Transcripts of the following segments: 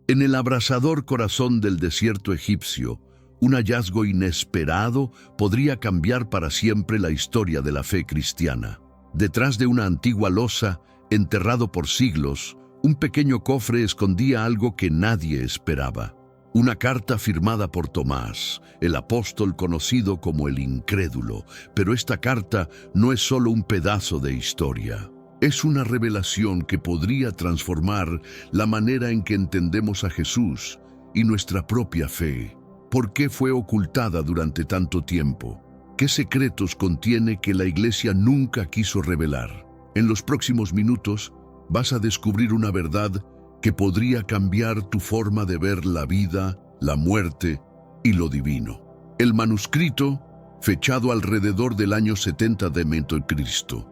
En el abrasador corazón del desierto egipcio, un hallazgo inesperado podría cambiar para siempre la historia de la fe cristiana. Detrás de una antigua losa, enterrado por siglos, un pequeño cofre escondía algo que nadie esperaba. Una carta firmada por Tomás, el apóstol conocido como el incrédulo. Pero esta carta no es solo un pedazo de historia. Es una revelación que podría transformar la manera en que entendemos a Jesús y nuestra propia fe. ¿Por qué fue ocultada durante tanto tiempo? ¿Qué secretos contiene que la Iglesia nunca quiso revelar? En los próximos minutos vas a descubrir una verdad que podría cambiar tu forma de ver la vida, la muerte y lo divino. El manuscrito, fechado alrededor del año 70 de Cristo,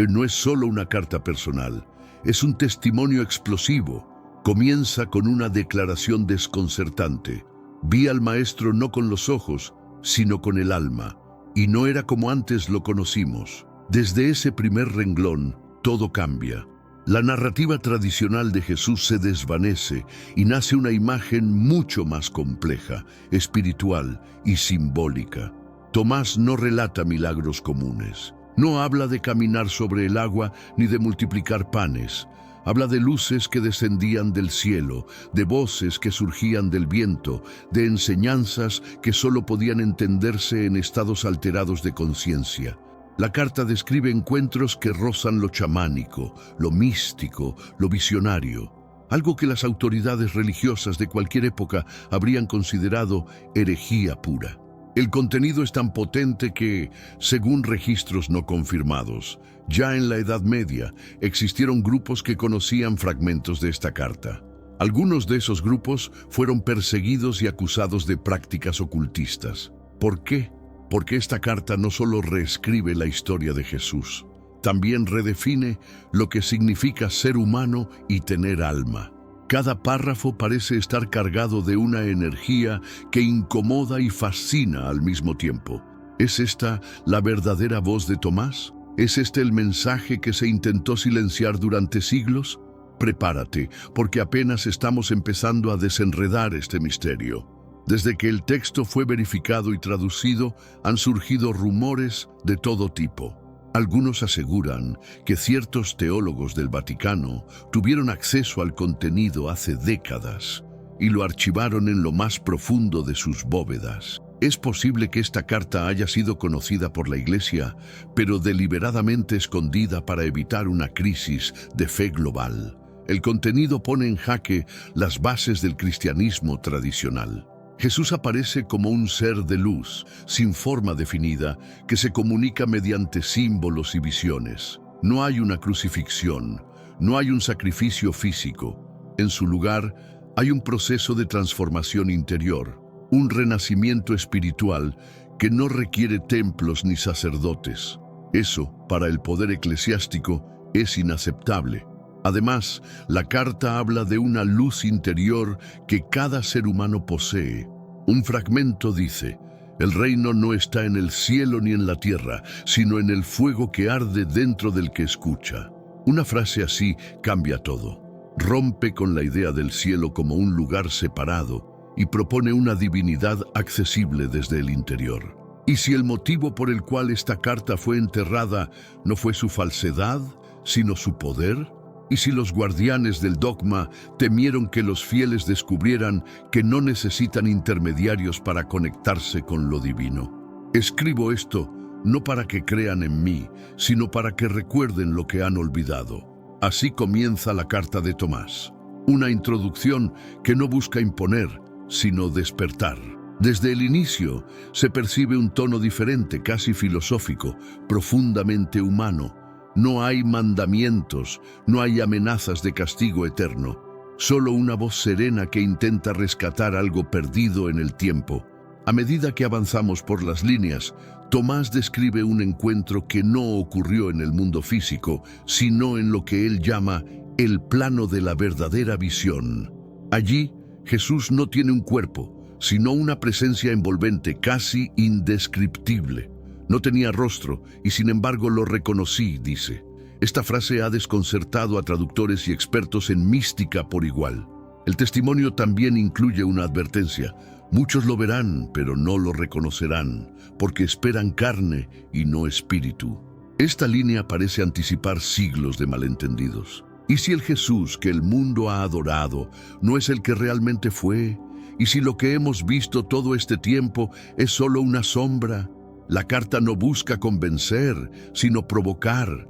no es solo una carta personal, es un testimonio explosivo. Comienza con una declaración desconcertante. Vi al Maestro no con los ojos, sino con el alma, y no era como antes lo conocimos. Desde ese primer renglón, todo cambia. La narrativa tradicional de Jesús se desvanece y nace una imagen mucho más compleja, espiritual y simbólica. Tomás no relata milagros comunes. No habla de caminar sobre el agua ni de multiplicar panes. Habla de luces que descendían del cielo, de voces que surgían del viento, de enseñanzas que solo podían entenderse en estados alterados de conciencia. La carta describe encuentros que rozan lo chamánico, lo místico, lo visionario, algo que las autoridades religiosas de cualquier época habrían considerado herejía pura. El contenido es tan potente que, según registros no confirmados, ya en la Edad Media existieron grupos que conocían fragmentos de esta carta. Algunos de esos grupos fueron perseguidos y acusados de prácticas ocultistas. ¿Por qué? Porque esta carta no solo reescribe la historia de Jesús, también redefine lo que significa ser humano y tener alma. Cada párrafo parece estar cargado de una energía que incomoda y fascina al mismo tiempo. ¿Es esta la verdadera voz de Tomás? ¿Es este el mensaje que se intentó silenciar durante siglos? Prepárate, porque apenas estamos empezando a desenredar este misterio. Desde que el texto fue verificado y traducido, han surgido rumores de todo tipo. Algunos aseguran que ciertos teólogos del Vaticano tuvieron acceso al contenido hace décadas y lo archivaron en lo más profundo de sus bóvedas. Es posible que esta carta haya sido conocida por la Iglesia, pero deliberadamente escondida para evitar una crisis de fe global. El contenido pone en jaque las bases del cristianismo tradicional. Jesús aparece como un ser de luz, sin forma definida, que se comunica mediante símbolos y visiones. No hay una crucifixión, no hay un sacrificio físico. En su lugar, hay un proceso de transformación interior, un renacimiento espiritual que no requiere templos ni sacerdotes. Eso, para el poder eclesiástico, es inaceptable. Además, la carta habla de una luz interior que cada ser humano posee. Un fragmento dice: el reino no está en el cielo ni en la tierra, sino en el fuego que arde dentro del que escucha. Una frase así cambia todo. Rompe con la idea del cielo como un lugar separado y propone una divinidad accesible desde el interior. ¿Y si el motivo por el cual esta carta fue enterrada no fue su falsedad, sino su poder? ¿Y si los guardianes del dogma temieron que los fieles descubrieran que no necesitan intermediarios para conectarse con lo divino? Escribo esto no para que crean en mí, sino para que recuerden lo que han olvidado. Así comienza la carta de Tomás. Una introducción que no busca imponer, sino despertar. Desde el inicio se percibe un tono diferente, casi filosófico, profundamente humano. No hay mandamientos, no hay amenazas de castigo eterno, solo una voz serena que intenta rescatar algo perdido en el tiempo. A medida que avanzamos por las líneas, Tomás describe un encuentro que no ocurrió en el mundo físico, sino en lo que él llama el plano de la verdadera visión. Allí, Jesús no tiene un cuerpo, sino una presencia envolvente, casi indescriptible. No tenía rostro y sin embargo lo reconocí, dice. Esta frase ha desconcertado a traductores y expertos en mística por igual. El testimonio también incluye una advertencia. Muchos lo verán, pero no lo reconocerán, porque esperan carne y no espíritu. Esta línea parece anticipar siglos de malentendidos. ¿Y si el Jesús que el mundo ha adorado no es el que realmente fue? ¿Y si lo que hemos visto todo este tiempo es solo una sombra? La carta no busca convencer, sino provocar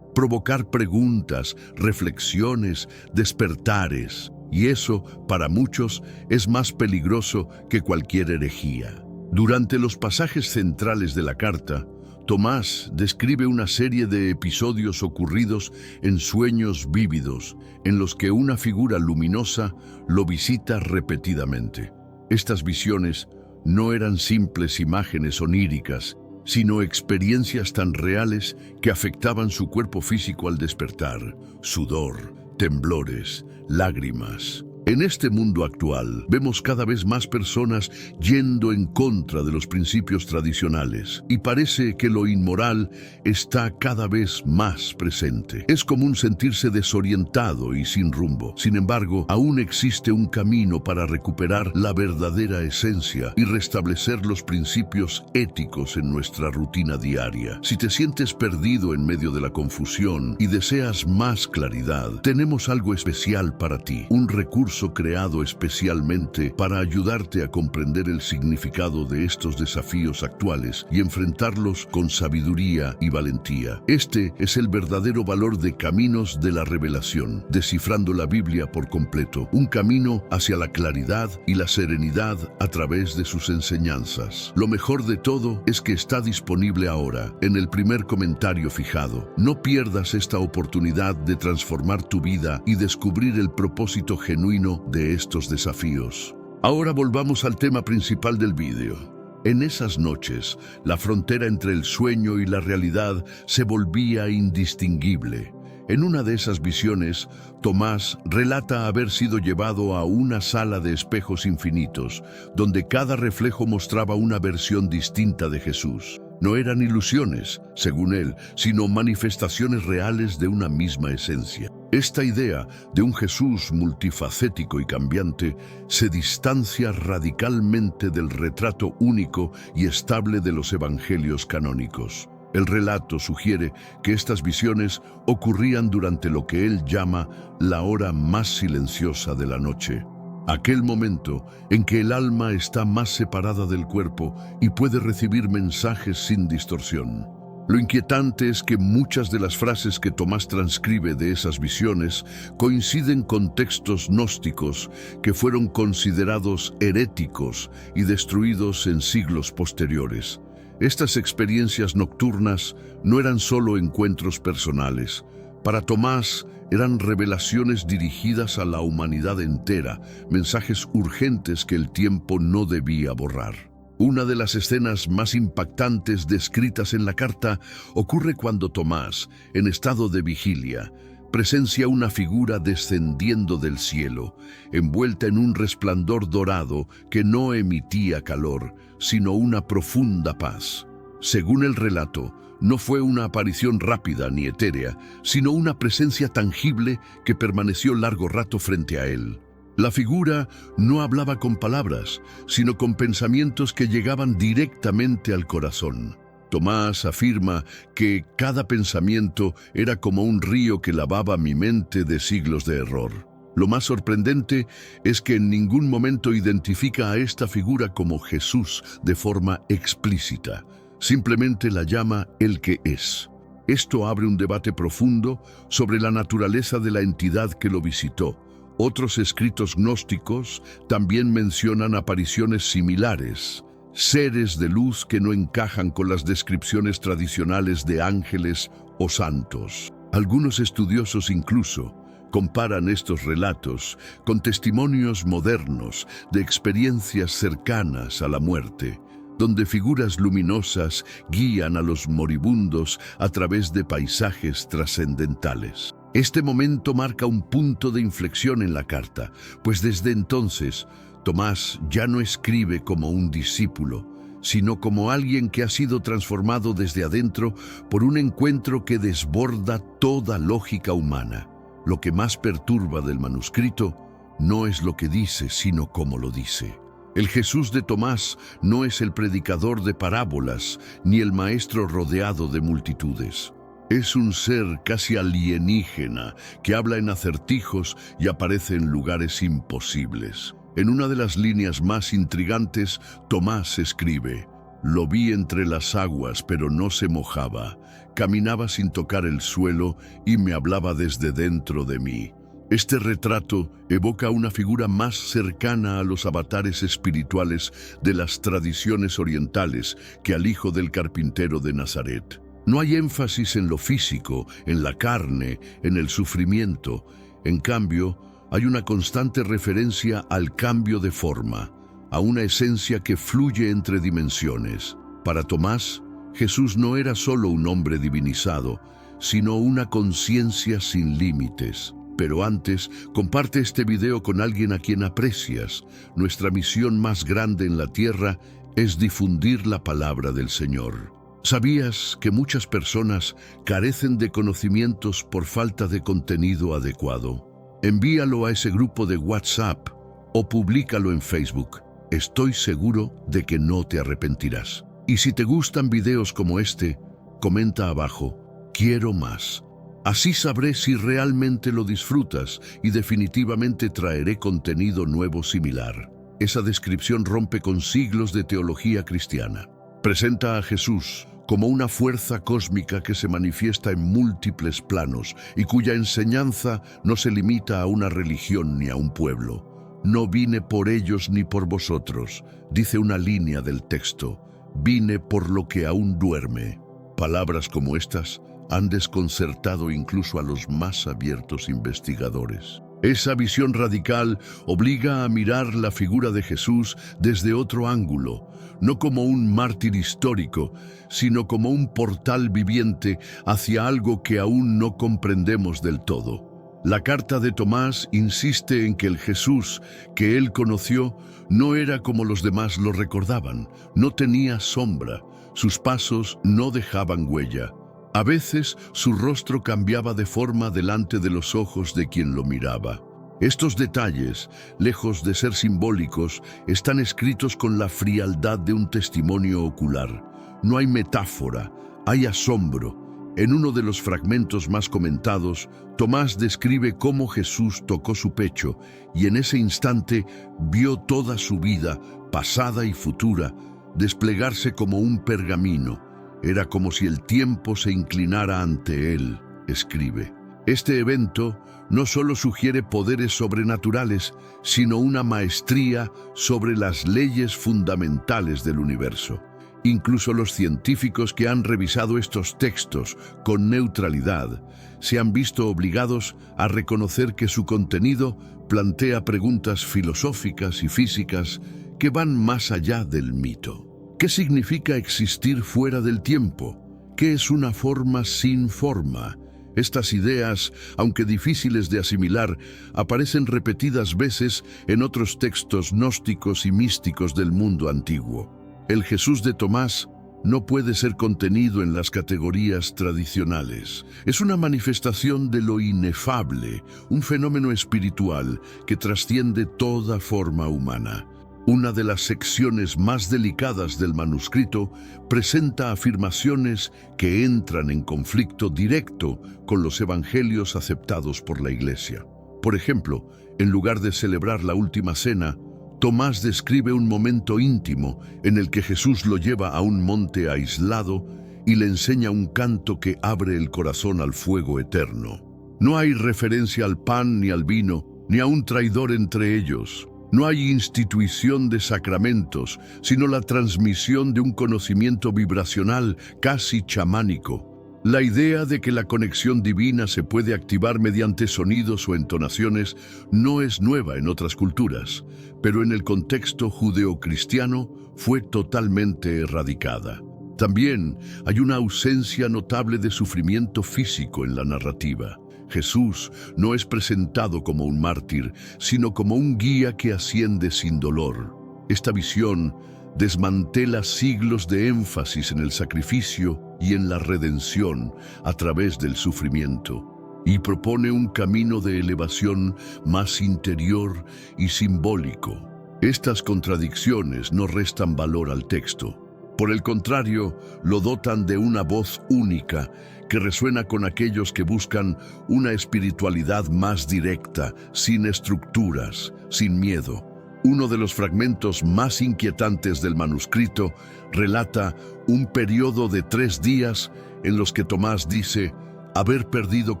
preguntas, reflexiones, despertares. Y eso, para muchos, es más peligroso que cualquier herejía. Durante los pasajes centrales de la carta, Tomás describe una serie de episodios ocurridos en sueños vívidos, en los que una figura luminosa lo visita repetidamente. Estas visiones no eran simples imágenes oníricas, sino experiencias tan reales que afectaban su cuerpo físico al despertar: sudor, temblores, lágrimas. En este mundo actual, vemos cada vez más personas yendo en contra de los principios tradicionales, y parece que lo inmoral está cada vez más presente. Es común sentirse desorientado y sin rumbo. Sin embargo, aún existe un camino para recuperar la verdadera esencia y restablecer los principios éticos en nuestra rutina diaria. Si te sientes perdido en medio de la confusión y deseas más claridad, tenemos algo especial para ti, un recurso creado especialmente para ayudarte a comprender el significado de estos desafíos actuales y enfrentarlos con sabiduría y valentía. Este es el verdadero valor de Caminos de la Revelación, descifrando la Biblia por completo, un camino hacia la claridad y la serenidad a través de sus enseñanzas. Lo mejor de todo es que está disponible ahora, en el primer comentario fijado. No pierdas esta oportunidad de transformar tu vida y descubrir el propósito genuino de estos desafíos. Ahora volvamos al tema principal del vídeo. En esas noches, la frontera entre el sueño y la realidad se volvía indistinguible. En una de esas visiones, Tomás relata haber sido llevado a una sala de espejos infinitos, donde cada reflejo mostraba una versión distinta de Jesús. No eran ilusiones, según él, sino manifestaciones reales de una misma esencia. Esta idea de un Jesús multifacético y cambiante se distancia radicalmente del retrato único y estable de los evangelios canónicos. El relato sugiere que estas visiones ocurrían durante lo que él llama la hora más silenciosa de la noche, aquel momento en que el alma está más separada del cuerpo y puede recibir mensajes sin distorsión. Lo inquietante es que muchas de las frases que Tomás transcribe de esas visiones coinciden con textos gnósticos que fueron considerados heréticos y destruidos en siglos posteriores. Estas experiencias nocturnas no eran solo encuentros personales. Para Tomás, eran revelaciones dirigidas a la humanidad entera, mensajes urgentes que el tiempo no debía borrar. Una de las escenas más impactantes descritas en la carta ocurre cuando Tomás, en estado de vigilia, presencia una figura descendiendo del cielo, envuelta en un resplandor dorado que no emitía calor, sino una profunda paz. Según el relato, no fue una aparición rápida ni etérea, sino una presencia tangible que permaneció largo rato frente a él. La figura no hablaba con palabras, sino con pensamientos que llegaban directamente al corazón. Tomás afirma que cada pensamiento era como un río que lavaba mi mente de siglos de error. Lo más sorprendente es que en ningún momento identifica a esta figura como Jesús de forma explícita. Simplemente la llama el que es. Esto abre un debate profundo sobre la naturaleza de la entidad que lo visitó. Otros escritos gnósticos también mencionan apariciones similares, seres de luz que no encajan con las descripciones tradicionales de ángeles o santos. Algunos estudiosos incluso comparan estos relatos con testimonios modernos de experiencias cercanas a la muerte, donde figuras luminosas guían a los moribundos a través de paisajes trascendentales. Este momento marca un punto de inflexión en la carta, pues desde entonces Tomás ya no escribe como un discípulo, sino como alguien que ha sido transformado desde adentro por un encuentro que desborda toda lógica humana. Lo que más perturba del manuscrito no es lo que dice, sino cómo lo dice. El Jesús de Tomás no es el predicador de parábolas, ni el maestro rodeado de multitudes. Es un ser casi alienígena que habla en acertijos y aparece en lugares imposibles. En una de las líneas más intrigantes, Tomás escribe: «Lo vi entre las aguas, pero no se mojaba. Caminaba sin tocar el suelo y me hablaba desde dentro de mí». Este retrato evoca una figura más cercana a los avatares espirituales de las tradiciones orientales que al hijo del carpintero de Nazaret. No hay énfasis en lo físico, en la carne, en el sufrimiento. En cambio, hay una constante referencia al cambio de forma, a una esencia que fluye entre dimensiones. Para Tomás, Jesús no era solo un hombre divinizado, sino una conciencia sin límites. Pero antes, comparte este video con alguien a quien aprecias. Nuestra misión más grande en la tierra es difundir la palabra del Señor. ¿Sabías que muchas personas carecen de conocimientos por falta de contenido adecuado? Envíalo a ese grupo de WhatsApp o públicalo en Facebook. Estoy seguro de que no te arrepentirás. Y si te gustan videos como este, comenta abajo: «Quiero más». Así sabré si realmente lo disfrutas y definitivamente traeré contenido nuevo similar. Esa descripción rompe con siglos de teología cristiana. Presenta a Jesús como una fuerza cósmica que se manifiesta en múltiples planos y cuya enseñanza no se limita a una religión ni a un pueblo. «No vine por ellos ni por vosotros», dice una línea del texto. «Vine por lo que aún duerme». Palabras como estas han desconcertado incluso a los más abiertos investigadores. Esa visión radical obliga a mirar la figura de Jesús desde otro ángulo, no como un mártir histórico, sino como un portal viviente hacia algo que aún no comprendemos del todo. La carta de Tomás insiste en que el Jesús que él conoció no era como los demás lo recordaban, no tenía sombra, sus pasos no dejaban huella. A veces su rostro cambiaba de forma delante de los ojos de quien lo miraba. Estos detalles, lejos de ser simbólicos, están escritos con la frialdad de un testimonio ocular. No hay metáfora, hay asombro. En uno de los fragmentos más comentados, Tomás describe cómo Jesús tocó su pecho y en ese instante vio toda su vida, pasada y futura, desplegarse como un pergamino. Era como si el tiempo se inclinara ante él, escribe. Este evento no solo sugiere poderes sobrenaturales, sino una maestría sobre las leyes fundamentales del universo. Incluso los científicos que han revisado estos textos con neutralidad se han visto obligados a reconocer que su contenido plantea preguntas filosóficas y físicas que van más allá del mito. ¿Qué significa existir fuera del tiempo? ¿Qué es una forma sin forma? Estas ideas, aunque difíciles de asimilar, aparecen repetidas veces en otros textos gnósticos y místicos del mundo antiguo. El Jesús de Tomás no puede ser contenido en las categorías tradicionales. Es una manifestación de lo inefable, un fenómeno espiritual que trasciende toda forma humana. Una de las secciones más delicadas del manuscrito presenta afirmaciones que entran en conflicto directo con los evangelios aceptados por la Iglesia. Por ejemplo, en lugar de celebrar la última cena, Tomás describe un momento íntimo en el que Jesús lo lleva a un monte aislado y le enseña un canto que abre el corazón al fuego eterno. No hay referencia al pan ni al vino, ni a un traidor entre ellos. No hay institución de sacramentos, sino la transmisión de un conocimiento vibracional casi chamánico. La idea de que la conexión divina se puede activar mediante sonidos o entonaciones no es nueva en otras culturas, pero en el contexto judeocristiano fue totalmente erradicada. También hay una ausencia notable de sufrimiento físico en la narrativa. Jesús no es presentado como un mártir, sino como un guía que asciende sin dolor. Esta visión desmantela siglos de énfasis en el sacrificio y en la redención a través del sufrimiento. y propone un camino de elevación más interior y simbólico. Estas contradicciones no restan valor al texto. Por el contrario, lo dotan de una voz única que resuena con aquellos que buscan una espiritualidad más directa, sin estructuras, sin miedo. Uno de los fragmentos más inquietantes del manuscrito relata un periodo de 3 días en los que Tomás dice haber perdido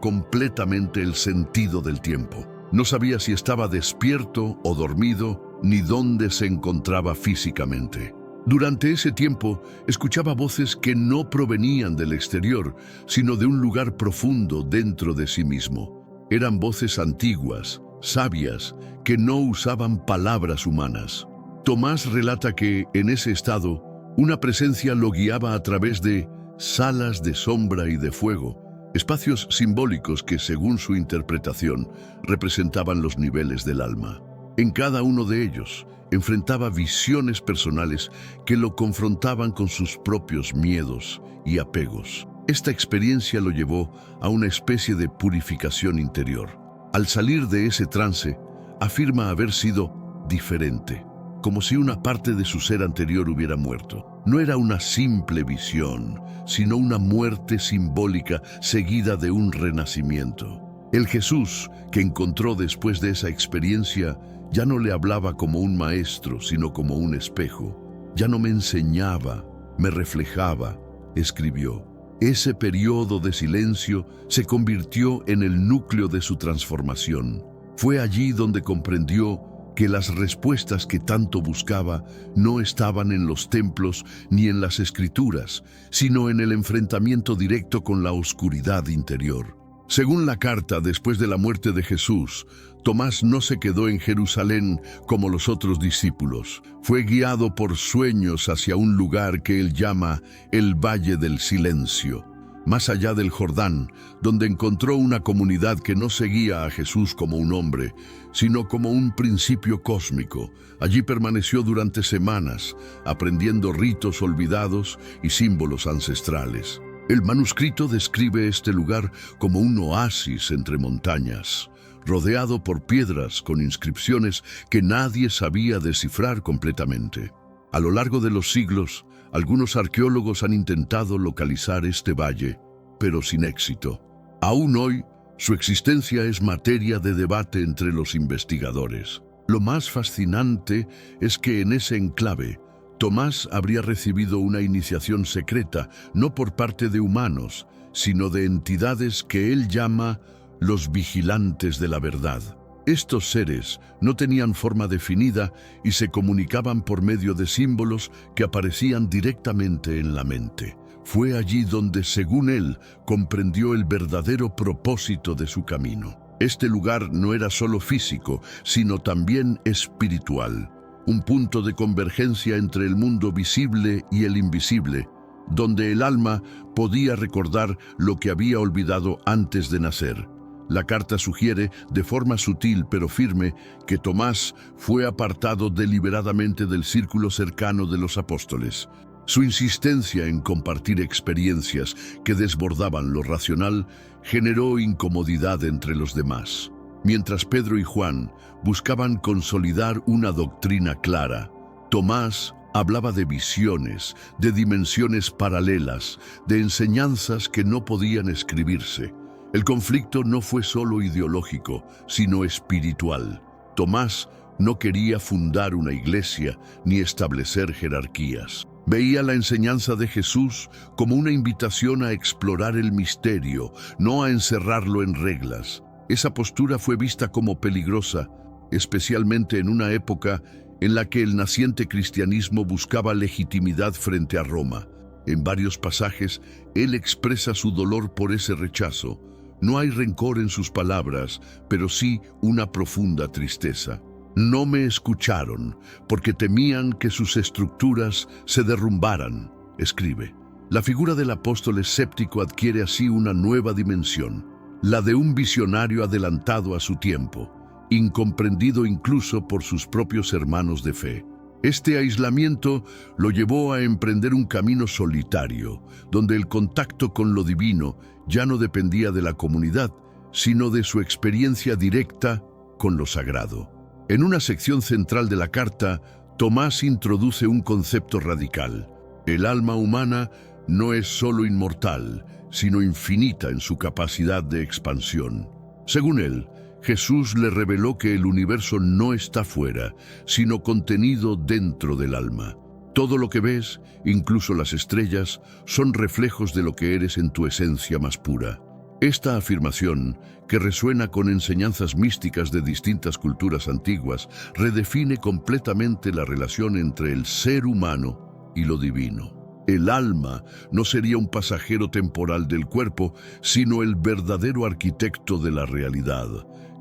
completamente el sentido del tiempo. No sabía si estaba despierto o dormido, ni dónde se encontraba físicamente. Durante ese tiempo, escuchaba voces que no provenían del exterior, sino de un lugar profundo dentro de sí mismo. Eran voces antiguas, sabias, que no usaban palabras humanas. Tomás relata que, en ese estado, una presencia lo guiaba a través de salas de sombra y de fuego, espacios simbólicos que, según su interpretación, representaban los niveles del alma. En cada uno de ellos, enfrentaba visiones personales que lo confrontaban con sus propios miedos y apegos. Esta experiencia lo llevó a una especie de purificación interior. Al salir de ese trance, afirma haber sido diferente, como si una parte de su ser anterior hubiera muerto. No era una simple visión, sino una muerte simbólica seguida de un renacimiento. El Jesús que encontró después de esa experiencia ya no le hablaba como un maestro, sino como un espejo. Ya no me enseñaba, me reflejaba, escribió. Ese periodo de silencio se convirtió en el núcleo de su transformación. Fue allí donde comprendió que las respuestas que tanto buscaba no estaban en los templos ni en las escrituras, sino en el enfrentamiento directo con la oscuridad interior. Según la carta, después de la muerte de Jesús, Tomás no se quedó en Jerusalén como los otros discípulos. Fue guiado por sueños hacia un lugar que él llama el Valle del Silencio, más allá del Jordán, donde encontró una comunidad que no seguía a Jesús como un hombre, sino como un principio cósmico. Allí permaneció durante semanas, aprendiendo ritos olvidados y símbolos ancestrales. El manuscrito describe este lugar como un oasis entre montañas, rodeado por piedras con inscripciones que nadie sabía descifrar completamente. A lo largo de los siglos, algunos arqueólogos han intentado localizar este valle, pero sin éxito. Aún hoy, su existencia es materia de debate entre los investigadores. Lo más fascinante es que en ese enclave, Tomás habría recibido una iniciación secreta, no por parte de humanos, sino de entidades que él llama los vigilantes de la verdad. Estos seres no tenían forma definida y se comunicaban por medio de símbolos que aparecían directamente en la mente. Fue allí donde, según él, comprendió el verdadero propósito de su camino. Este lugar no era solo físico, sino también espiritual. Un punto de convergencia entre el mundo visible y el invisible, donde el alma podía recordar lo que había olvidado antes de nacer. La carta sugiere, de forma sutil pero firme, que Tomás fue apartado deliberadamente del círculo cercano de los apóstoles. Su insistencia en compartir experiencias que desbordaban lo racional generó incomodidad entre los demás. Mientras Pedro y Juan buscaban consolidar una doctrina clara, Tomás hablaba de visiones, de dimensiones paralelas, de enseñanzas que no podían escribirse. El conflicto no fue solo ideológico, sino espiritual. Tomás no quería fundar una iglesia ni establecer jerarquías. Veía la enseñanza de Jesús como una invitación a explorar el misterio, no a encerrarlo en reglas. Esa postura fue vista como peligrosa, especialmente en una época en la que el naciente cristianismo buscaba legitimidad frente a Roma. En varios pasajes, él expresa su dolor por ese rechazo. No hay rencor en sus palabras, pero sí una profunda tristeza. No me escucharon, porque temían que sus estructuras se derrumbaran, escribe. La figura del apóstol escéptico adquiere así una nueva dimensión, la de un visionario adelantado a su tiempo, incomprendido incluso por sus propios hermanos de fe. Este aislamiento lo llevó a emprender un camino solitario, donde el contacto con lo divino ya no dependía de la comunidad, sino de su experiencia directa con lo sagrado. En una sección central de la carta, Tomás introduce un concepto radical. El alma humana no es solo inmortal, sino infinita en su capacidad de expansión. Según él, Jesús le reveló que el universo no está fuera, sino contenido dentro del alma. Todo lo que ves, incluso las estrellas, son reflejos de lo que eres en tu esencia más pura. Esta afirmación, que resuena con enseñanzas místicas de distintas culturas antiguas, redefine completamente la relación entre el ser humano y lo divino. El alma no sería un pasajero temporal del cuerpo, sino el verdadero arquitecto de la realidad,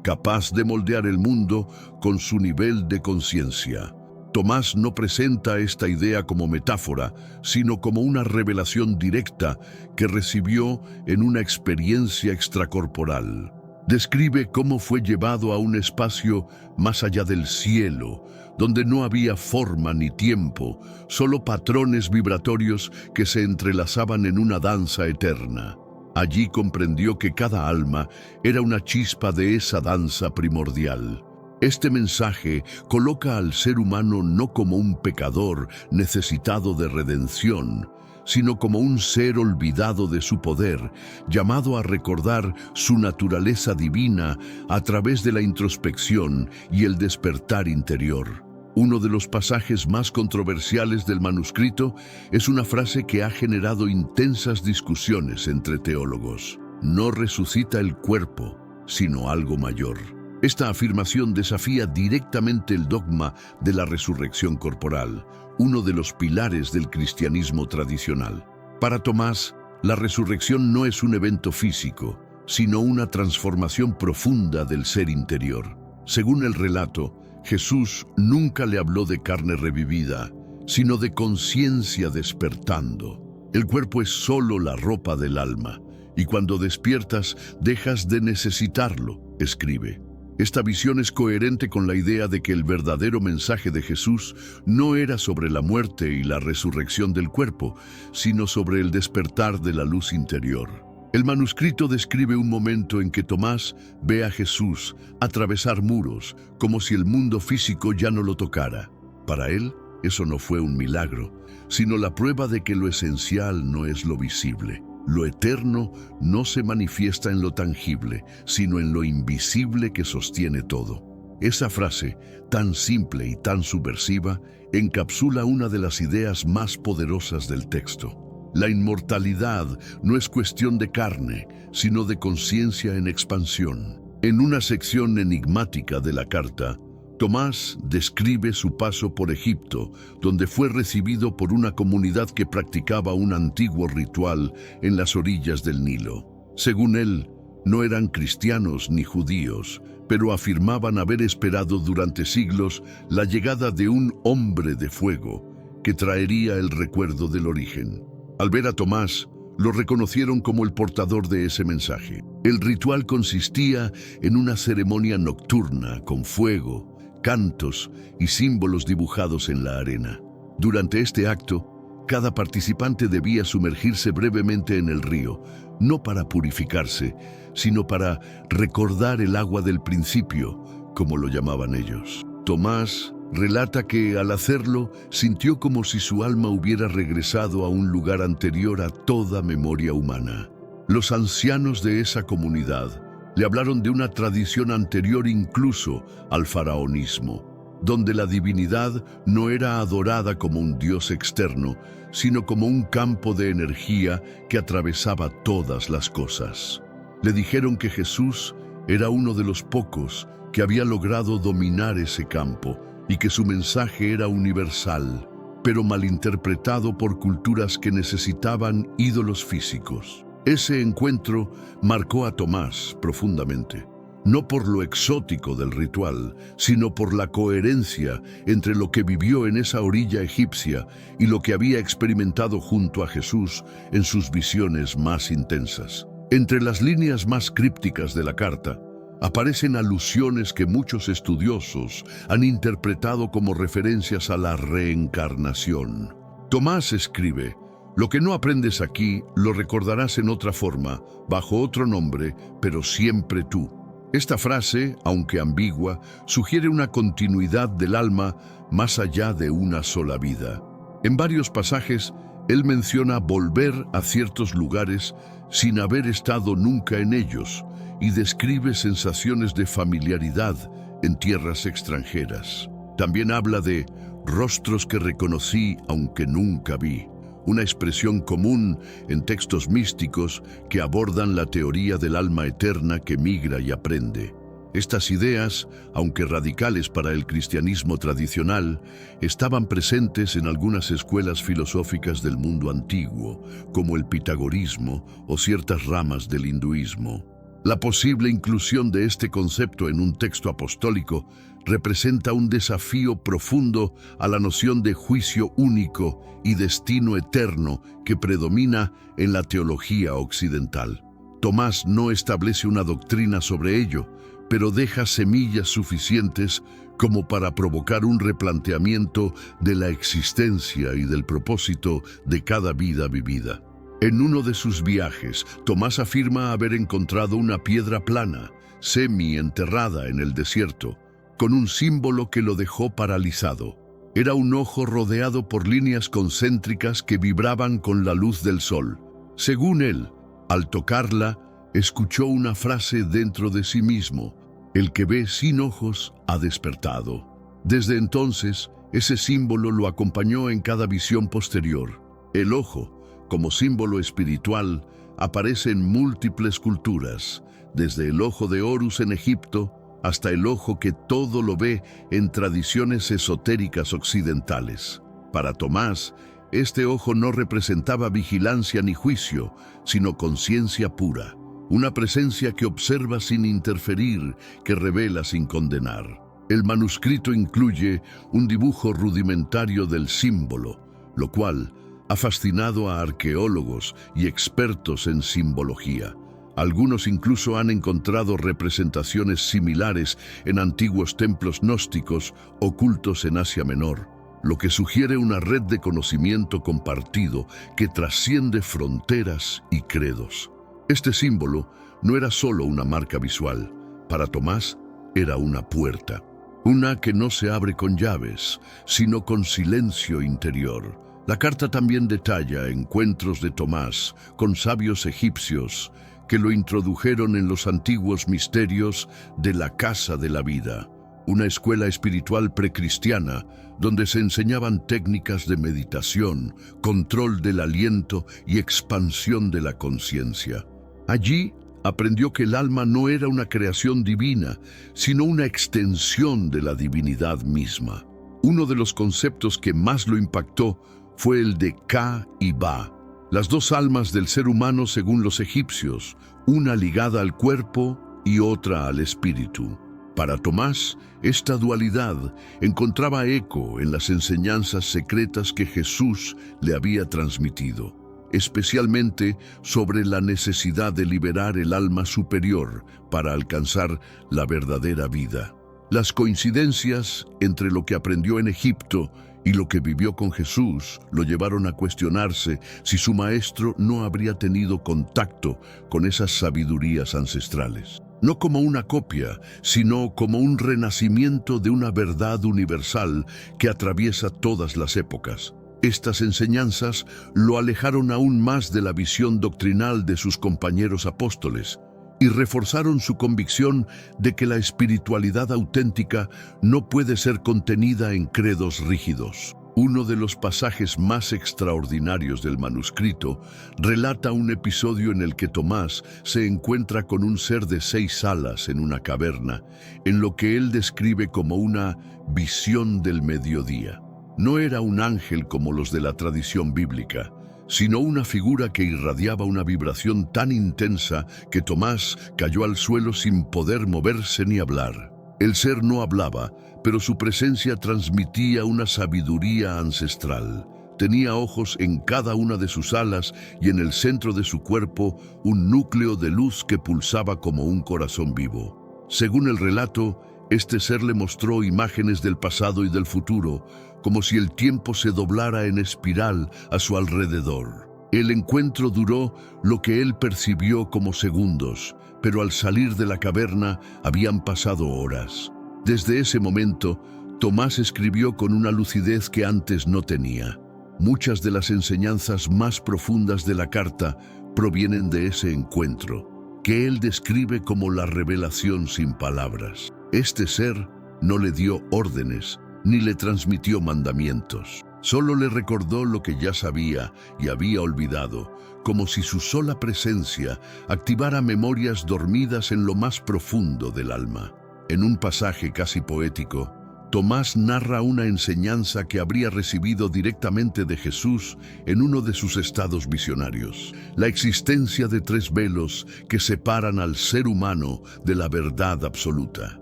capaz de moldear el mundo con su nivel de conciencia. Tomás no presenta esta idea como metáfora, sino como una revelación directa que recibió en una experiencia extracorporal. Describe cómo fue llevado a un espacio más allá del cielo, donde no había forma ni tiempo, solo patrones vibratorios que se entrelazaban en una danza eterna. Allí comprendió que cada alma era una chispa de esa danza primordial. Este mensaje coloca al ser humano no como un pecador necesitado de redención, sino como un ser olvidado de su poder, llamado a recordar su naturaleza divina a través de la introspección y el despertar interior. Uno de los pasajes más controversiales del manuscrito es una frase que ha generado intensas discusiones entre teólogos. No resucita el cuerpo, sino algo mayor. Esta afirmación desafía directamente el dogma de la resurrección corporal, uno de los pilares del cristianismo tradicional. Para Tomás, la resurrección no es un evento físico, sino una transformación profunda del ser interior. Según el relato, Jesús nunca le habló de carne revivida, sino de conciencia despertando. El cuerpo es solo la ropa del alma, y cuando despiertas dejas de necesitarlo, escribe. Esta visión es coherente con la idea de que el verdadero mensaje de Jesús no era sobre la muerte y la resurrección del cuerpo, sino sobre el despertar de la luz interior. El manuscrito describe un momento en que Tomás ve a Jesús atravesar muros, como si el mundo físico ya no lo tocara. Para él, eso no fue un milagro, sino la prueba de que lo esencial no es lo visible. Lo eterno no se manifiesta en lo tangible, sino en lo invisible que sostiene todo. Esa frase, tan simple y tan subversiva, encapsula una de las ideas más poderosas del texto. La inmortalidad no es cuestión de carne, sino de conciencia en expansión. En una sección enigmática de la carta, Tomás describe su paso por Egipto, donde fue recibido por una comunidad que practicaba un antiguo ritual en las orillas del Nilo. Según él, no eran cristianos ni judíos, pero afirmaban haber esperado durante siglos la llegada de un hombre de fuego que traería el recuerdo del origen. Al ver a Tomás, lo reconocieron como el portador de ese mensaje. El ritual consistía en una ceremonia nocturna con fuego, cantos y símbolos dibujados en la arena. Durante este acto, cada participante debía sumergirse brevemente en el río, no para purificarse, sino para recordar el agua del principio, como lo llamaban ellos. Tomás relata que al hacerlo sintió como si su alma hubiera regresado a un lugar anterior a toda memoria humana. Los ancianos de esa comunidad le hablaron de una tradición anterior incluso al faraonismo, donde la divinidad no era adorada como un dios externo, sino como un campo de energía que atravesaba todas las cosas. Le dijeron que Jesús era uno de los pocos que había logrado dominar ese campo y que su mensaje era universal, pero malinterpretado por culturas que necesitaban ídolos físicos. Ese encuentro marcó a Tomás profundamente, no por lo exótico del ritual, sino por la coherencia entre lo que vivió en esa orilla egipcia y lo que había experimentado junto a Jesús en sus visiones más intensas. Entre las líneas más crípticas de la carta, aparecen alusiones que muchos estudiosos han interpretado como referencias a la reencarnación. Tomás escribe: Lo que no aprendes aquí, lo recordarás en otra forma, bajo otro nombre, pero siempre tú. Esta frase, aunque ambigua, sugiere una continuidad del alma más allá de una sola vida. En varios pasajes, él menciona volver a ciertos lugares sin haber estado nunca en ellos y describe sensaciones de familiaridad en tierras extranjeras. También habla de rostros que reconocí aunque nunca vi, una expresión común en textos místicos que abordan la teoría del alma eterna que migra y aprende. Estas ideas, aunque radicales para el cristianismo tradicional, estaban presentes en algunas escuelas filosóficas del mundo antiguo, como el pitagorismo o ciertas ramas del hinduismo. La posible inclusión de este concepto en un texto apostólico representa un desafío profundo a la noción de juicio único y destino eterno que predomina en la teología occidental. Tomás no establece una doctrina sobre ello, pero deja semillas suficientes como para provocar un replanteamiento de la existencia y del propósito de cada vida vivida. En uno de sus viajes, Tomás afirma haber encontrado una piedra plana, semi-enterrada en el desierto, con un símbolo que lo dejó paralizado. Era un ojo rodeado por líneas concéntricas que vibraban con la luz del sol. Según él, al tocarla, escuchó una frase dentro de sí mismo: el que ve sin ojos ha despertado. Desde entonces, ese símbolo lo acompañó en cada visión posterior. El ojo, como símbolo espiritual, aparece en múltiples culturas, desde el ojo de Horus en Egipto hasta el ojo que todo lo ve en tradiciones esotéricas occidentales. Para Tomás, este ojo no representaba vigilancia ni juicio, sino conciencia pura, una presencia que observa sin interferir, que revela sin condenar. El manuscrito incluye un dibujo rudimentario del símbolo, lo cual ha fascinado a arqueólogos y expertos en simbología. Algunos incluso han encontrado representaciones similares en antiguos templos gnósticos ocultos en Asia Menor, lo que sugiere una red de conocimiento compartido que trasciende fronteras y credos. Este símbolo no era solo una marca visual. Para Tomás, era una puerta. Una que no se abre con llaves, sino con silencio interior. La carta también detalla encuentros de Tomás con sabios egipcios que lo introdujeron en los antiguos misterios de la Casa de la Vida, una escuela espiritual precristiana donde se enseñaban técnicas de meditación, control del aliento y expansión de la conciencia. Allí aprendió que el alma no era una creación divina, sino una extensión de la divinidad misma. Uno de los conceptos que más lo impactó fue el de Ka y Ba, las dos almas del ser humano según los egipcios, una ligada al cuerpo y otra al espíritu. Para Tomás, esta dualidad encontraba eco en las enseñanzas secretas que Jesús le había transmitido, especialmente sobre la necesidad de liberar el alma superior para alcanzar la verdadera vida. Las coincidencias entre lo que aprendió en Egipto y lo que vivió con Jesús lo llevaron a cuestionarse si su maestro no habría tenido contacto con esas sabidurías ancestrales. No como una copia, sino como un renacimiento de una verdad universal que atraviesa todas las épocas. Estas enseñanzas lo alejaron aún más de la visión doctrinal de sus compañeros apóstoles y reforzaron su convicción de que la espiritualidad auténtica no puede ser contenida en credos rígidos. Uno de los pasajes más extraordinarios del manuscrito relata un episodio en el que Tomás se encuentra con un ser de 6 alas en una caverna, en lo que él describe como una visión del mediodía. No era un ángel como los de la tradición bíblica, sino una figura que irradiaba una vibración tan intensa que Tomás cayó al suelo sin poder moverse ni hablar. El ser no hablaba, pero su presencia transmitía una sabiduría ancestral. Tenía ojos en cada una de sus alas y en el centro de su cuerpo un núcleo de luz que pulsaba como un corazón vivo. Según el relato, este ser le mostró imágenes del pasado y del futuro, como si el tiempo se doblara en espiral a su alrededor. El encuentro duró lo que él percibió como segundos, pero al salir de la caverna habían pasado horas. Desde ese momento, Tomás escribió con una lucidez que antes no tenía. Muchas de las enseñanzas más profundas de la carta provienen de ese encuentro, que él describe como la revelación sin palabras. Este ser no le dio órdenes, ni le transmitió mandamientos. Solo le recordó lo que ya sabía y había olvidado, como si su sola presencia activara memorias dormidas en lo más profundo del alma. En un pasaje casi poético, Tomás narra una enseñanza que habría recibido directamente de Jesús en uno de sus estados visionarios: la existencia de 3 velos que separan al ser humano de la verdad absoluta.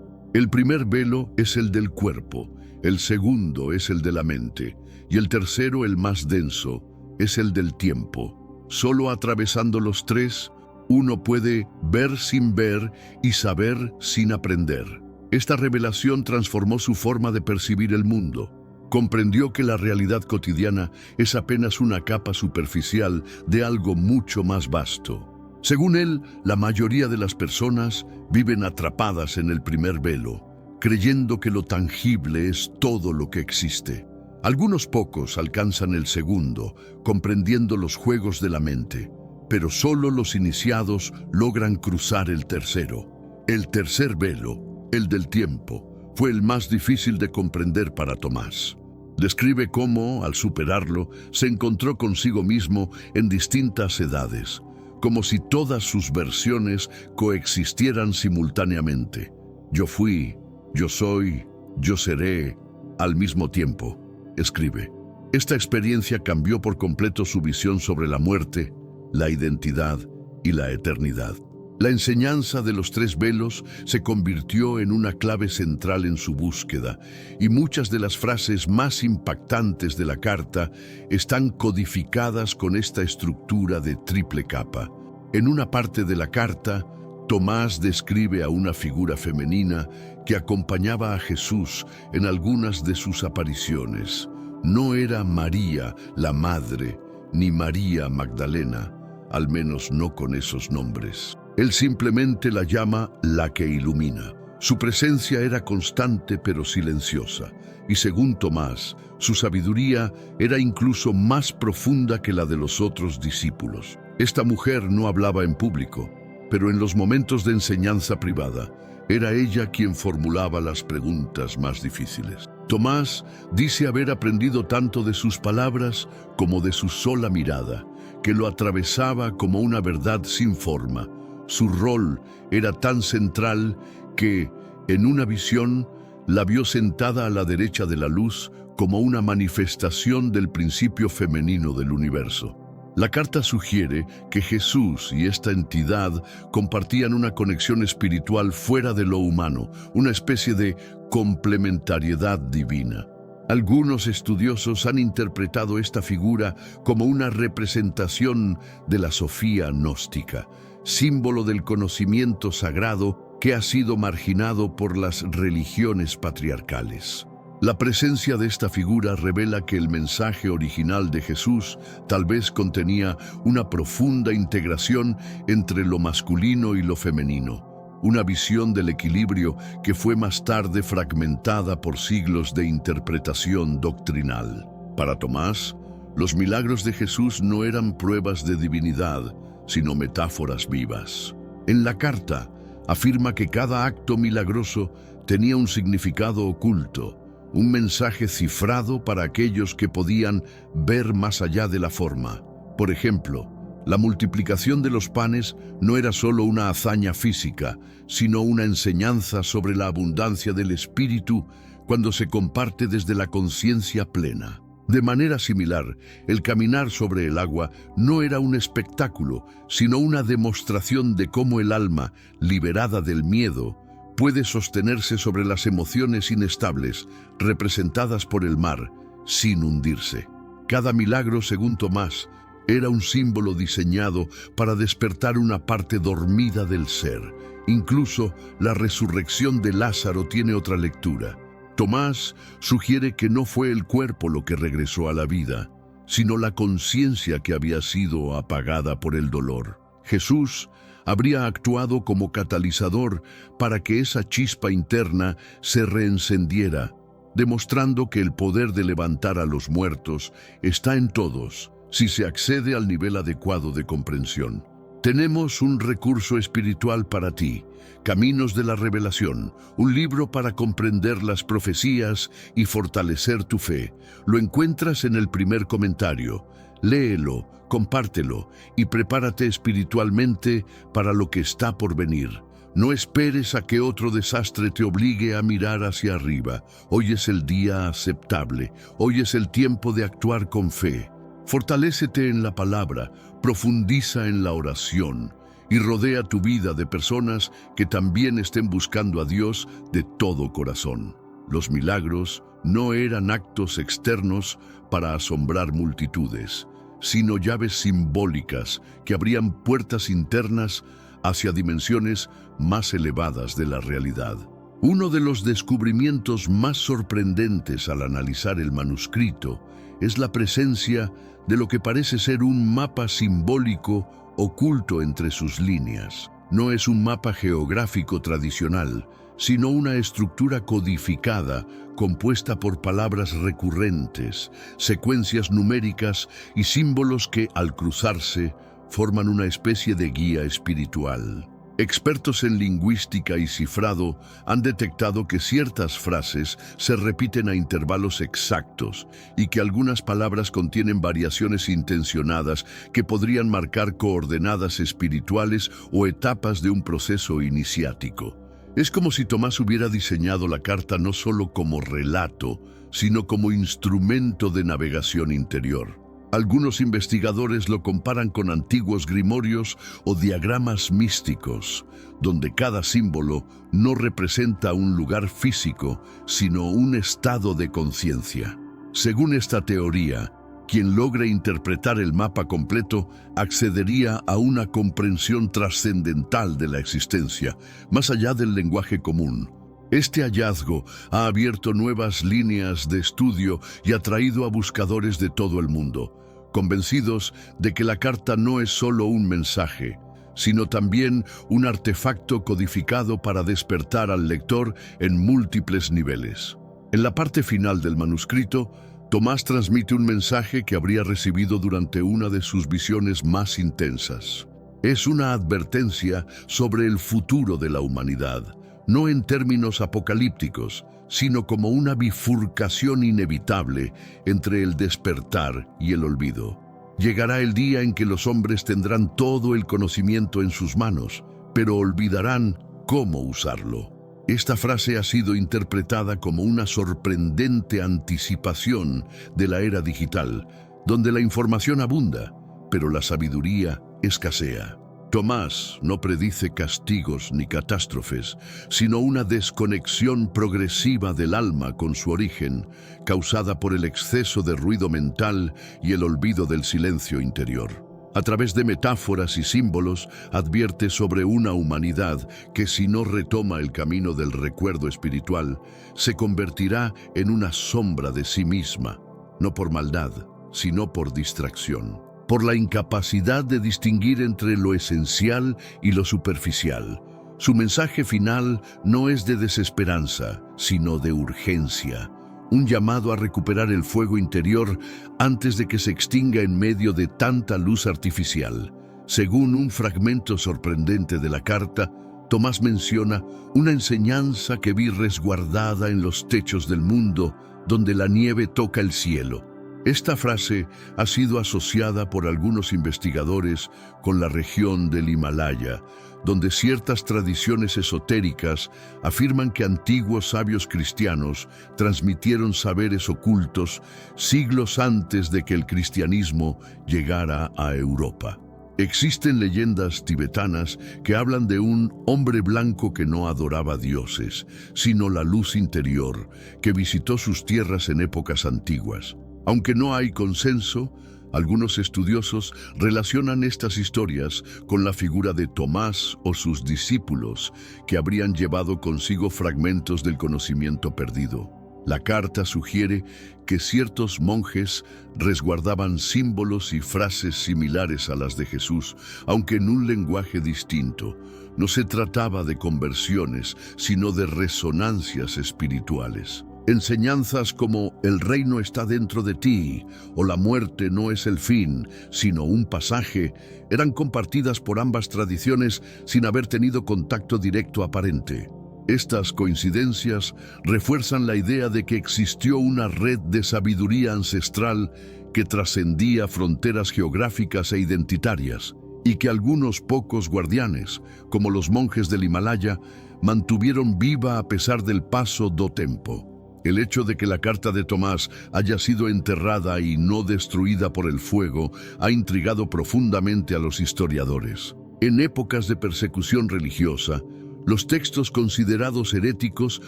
El primer velo es el del cuerpo, el segundo es el de la mente, y el tercero, el más denso, es el del tiempo. Solo atravesando los 3, uno puede ver sin ver y saber sin aprender. Esta revelación transformó su forma de percibir el mundo. Comprendió que la realidad cotidiana es apenas una capa superficial de algo mucho más vasto. Según él, la mayoría de las personas viven atrapadas en el primer velo, creyendo que lo tangible es todo lo que existe. Algunos pocos alcanzan el segundo, comprendiendo los juegos de la mente, pero solo los iniciados logran cruzar el tercero. El tercer velo, el del tiempo, fue el más difícil de comprender para Tomás. Describe cómo, al superarlo, se encontró consigo mismo en distintas edades, como si todas sus versiones coexistieran simultáneamente. Yo fui, yo soy, yo seré, al mismo tiempo, escribe. Esta experiencia cambió por completo su visión sobre la muerte, la identidad y la eternidad. La enseñanza de los 3 velos se convirtió en una clave central en su búsqueda, y muchas de las frases más impactantes de la carta están codificadas con esta estructura de triple capa. En una parte de la carta, Tomás describe a una figura femenina que acompañaba a Jesús en algunas de sus apariciones. No era María, la madre, ni María Magdalena, al menos no con esos nombres. Él simplemente la llama la que ilumina. Su presencia era constante pero silenciosa, y según Tomás, su sabiduría era incluso más profunda que la de los otros discípulos. Esta mujer no hablaba en público, pero en los momentos de enseñanza privada, era ella quien formulaba las preguntas más difíciles. Tomás dice haber aprendido tanto de sus palabras como de su sola mirada, que lo atravesaba como una verdad sin forma. Su rol era tan central que, en una visión, la vio sentada a la derecha de la luz como una manifestación del principio femenino del universo. La carta sugiere que Jesús y esta entidad compartían una conexión espiritual fuera de lo humano, una especie de complementariedad divina. Algunos estudiosos han interpretado esta figura como una representación de la Sofía gnóstica, símbolo del conocimiento sagrado que ha sido marginado por las religiones patriarcales. La presencia de esta figura revela que el mensaje original de Jesús tal vez contenía una profunda integración entre lo masculino y lo femenino, una visión del equilibrio que fue más tarde fragmentada por siglos de interpretación doctrinal. Para Tomás, los milagros de Jesús no eran pruebas de divinidad, sino metáforas vivas. En la carta, afirma que cada acto milagroso tenía un significado oculto, un mensaje cifrado para aquellos que podían ver más allá de la forma. Por ejemplo, la multiplicación de los panes no era solo una hazaña física, sino una enseñanza sobre la abundancia del espíritu cuando se comparte desde la conciencia plena. De manera similar, el caminar sobre el agua no era un espectáculo, sino una demostración de cómo el alma, liberada del miedo, puede sostenerse sobre las emociones inestables representadas por el mar, sin hundirse. Cada milagro, según Tomás, era un símbolo diseñado para despertar una parte dormida del ser. Incluso la resurrección de Lázaro tiene otra lectura. Tomás sugiere que no fue el cuerpo lo que regresó a la vida, sino la conciencia que había sido apagada por el dolor. Jesús habría actuado como catalizador para que esa chispa interna se reencendiera, demostrando que el poder de levantar a los muertos está en todos, si se accede al nivel adecuado de comprensión. Tenemos un recurso espiritual para ti, Caminos de la Revelación, un libro para comprender las profecías y fortalecer tu fe. Lo encuentras en el primer comentario. Léelo, compártelo y prepárate espiritualmente para lo que está por venir. No esperes a que otro desastre te obligue a mirar hacia arriba. Hoy es el día aceptable. Hoy es el tiempo de actuar con fe. Fortalécete en la palabra, profundiza en la oración y rodea tu vida de personas que también estén buscando a Dios de todo corazón. Los milagros no eran actos externos para asombrar multitudes, sino llaves simbólicas que abrían puertas internas hacia dimensiones más elevadas de la realidad. Uno de los descubrimientos más sorprendentes al analizar el manuscrito es la presencia de lo que parece ser un mapa simbólico oculto entre sus líneas. No es un mapa geográfico tradicional, sino una estructura codificada compuesta por palabras recurrentes, secuencias numéricas y símbolos que, al cruzarse, forman una especie de guía espiritual. Expertos en lingüística y cifrado han detectado que ciertas frases se repiten a intervalos exactos y que algunas palabras contienen variaciones intencionadas que podrían marcar coordenadas espirituales o etapas de un proceso iniciático. Es como si Tomás hubiera diseñado la carta no solo como relato, sino como instrumento de navegación interior. Algunos investigadores lo comparan con antiguos grimorios o diagramas místicos, donde cada símbolo no representa un lugar físico, sino un estado de conciencia. Según esta teoría, quien logre interpretar el mapa completo accedería a una comprensión trascendental de la existencia, más allá del lenguaje común. Este hallazgo ha abierto nuevas líneas de estudio y ha atraído a buscadores de todo el mundo, convencidos de que la carta no es solo un mensaje, sino también un artefacto codificado para despertar al lector en múltiples niveles. En la parte final del manuscrito, Tomás transmite un mensaje que habría recibido durante una de sus visiones más intensas. Es una advertencia sobre el futuro de la humanidad, no en términos apocalípticos, sino como una bifurcación inevitable entre el despertar y el olvido. Llegará el día en que los hombres tendrán todo el conocimiento en sus manos, pero olvidarán cómo usarlo. Esta frase ha sido interpretada como una sorprendente anticipación de la era digital, donde la información abunda, pero la sabiduría escasea. Tomás no predice castigos ni catástrofes, sino una desconexión progresiva del alma con su origen, causada por el exceso de ruido mental y el olvido del silencio interior. A través de metáforas y símbolos, advierte sobre una humanidad que, si no retoma el camino del recuerdo espiritual, se convertirá en una sombra de sí misma, no por maldad, sino por distracción. Por la incapacidad de distinguir entre lo esencial y lo superficial. Su mensaje final no es de desesperanza, sino de urgencia, un llamado a recuperar el fuego interior antes de que se extinga en medio de tanta luz artificial. Según un fragmento sorprendente de la carta, Tomás menciona una enseñanza que vi resguardada en los techos del mundo, donde la nieve toca el cielo. Esta frase ha sido asociada por algunos investigadores con la región del Himalaya, donde ciertas tradiciones esotéricas afirman que antiguos sabios cristianos transmitieron saberes ocultos siglos antes de que el cristianismo llegara a Europa. Existen leyendas tibetanas que hablan de un hombre blanco que no adoraba dioses, sino la luz interior, que visitó sus tierras en épocas antiguas. Aunque no hay consenso, algunos estudiosos relacionan estas historias con la figura de Tomás o sus discípulos, que habrían llevado consigo fragmentos del conocimiento perdido. La carta sugiere que ciertos monjes resguardaban símbolos y frases similares a las de Jesús, aunque en un lenguaje distinto. No se trataba de conversiones, sino de resonancias espirituales. Enseñanzas como "el reino está dentro de ti" o "la muerte no es el fin, sino un pasaje", eran compartidas por ambas tradiciones sin haber tenido contacto directo aparente. Estas coincidencias refuerzan la idea de que existió una red de sabiduría ancestral que trascendía fronteras geográficas e identitarias, y que algunos pocos guardianes, como los monjes del Himalaya, mantuvieron viva a pesar del paso do tempo. El hecho de que la carta de Tomás haya sido enterrada y no destruida por el fuego ha intrigado profundamente a los historiadores. En épocas de persecución religiosa, los textos considerados heréticos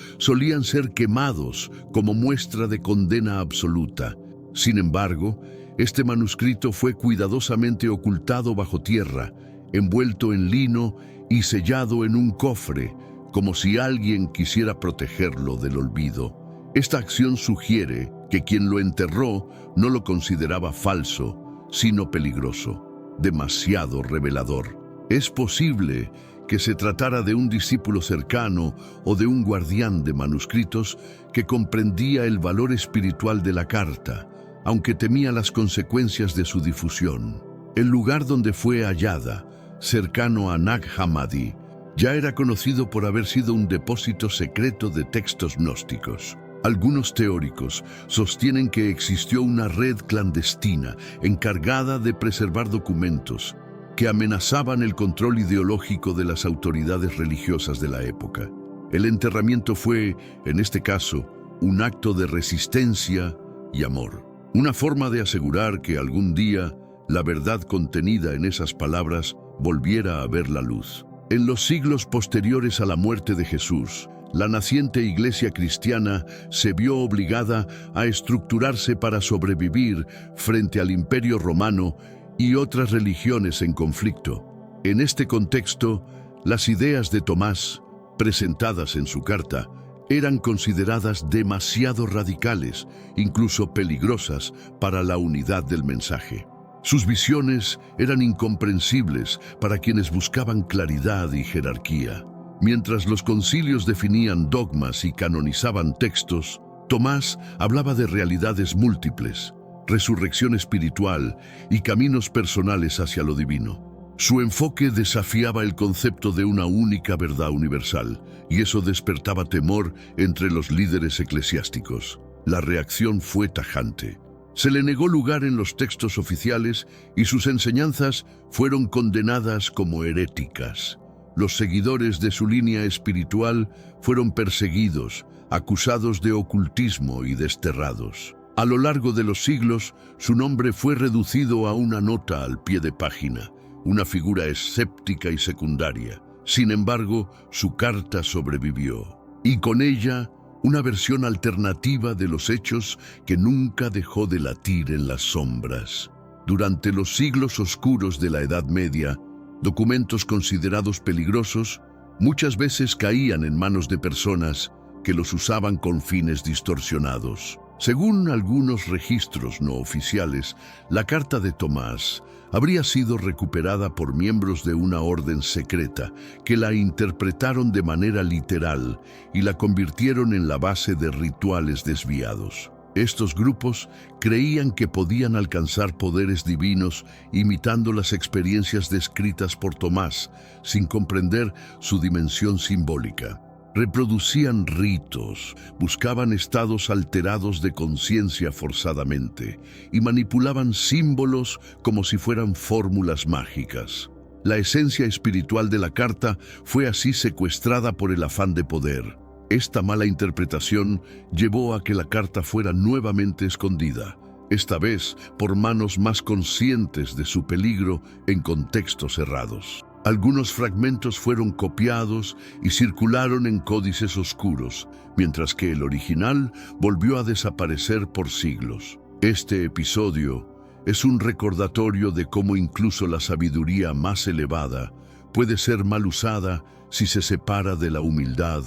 solían ser quemados como muestra de condena absoluta. Sin embargo, este manuscrito fue cuidadosamente ocultado bajo tierra, envuelto en lino y sellado en un cofre, como si alguien quisiera protegerlo del olvido. Esta acción sugiere que quien lo enterró no lo consideraba falso, sino peligroso, demasiado revelador. Es posible que se tratara de un discípulo cercano o de un guardián de manuscritos que comprendía el valor espiritual de la carta, aunque temía las consecuencias de su difusión. El lugar donde fue hallada, cercano a Nag Hammadi, ya era conocido por haber sido un depósito secreto de textos gnósticos. Algunos teóricos sostienen que existió una red clandestina encargada de preservar documentos que amenazaban el control ideológico de las autoridades religiosas de la época. El enterramiento fue, en este caso, un acto de resistencia y amor. Una forma de asegurar que algún día la verdad contenida en esas palabras volviera a ver la luz. En los siglos posteriores a la muerte de Jesús, la naciente iglesia cristiana se vio obligada a estructurarse para sobrevivir frente al Imperio Romano y otras religiones en conflicto. En este contexto, las ideas de Tomás, presentadas en su carta, eran consideradas demasiado radicales, incluso peligrosas para la unidad del mensaje. Sus visiones eran incomprensibles para quienes buscaban claridad y jerarquía. Mientras los concilios definían dogmas y canonizaban textos, Tomás hablaba de realidades múltiples, resurrección espiritual y caminos personales hacia lo divino. Su enfoque desafiaba el concepto de una única verdad universal, y eso despertaba temor entre los líderes eclesiásticos. La reacción fue tajante. Se le negó lugar en los textos oficiales y sus enseñanzas fueron condenadas como heréticas. Los seguidores de su línea espiritual fueron perseguidos, acusados de ocultismo y desterrados. A lo largo de los siglos, su nombre fue reducido a una nota al pie de página, una figura escéptica y secundaria. Sin embargo, su carta sobrevivió, y con ella, una versión alternativa de los hechos que nunca dejó de latir en las sombras. Durante los siglos oscuros de la Edad Media, documentos considerados peligrosos muchas veces caían en manos de personas que los usaban con fines distorsionados. Según algunos registros no oficiales, la carta de Tomás habría sido recuperada por miembros de una orden secreta que la interpretaron de manera literal y la convirtieron en la base de rituales desviados. Estos grupos creían que podían alcanzar poderes divinos imitando las experiencias descritas por Tomás, sin comprender su dimensión simbólica. Reproducían ritos, buscaban estados alterados de conciencia forzadamente y manipulaban símbolos como si fueran fórmulas mágicas. La esencia espiritual de la carta fue así secuestrada por el afán de poder. Esta mala interpretación llevó a que la carta fuera nuevamente escondida, esta vez por manos más conscientes de su peligro en contextos errados. Algunos fragmentos fueron copiados y circularon en códices oscuros, mientras que el original volvió a desaparecer por siglos. Este episodio es un recordatorio de cómo incluso la sabiduría más elevada puede ser mal usada si se separa de la humildad,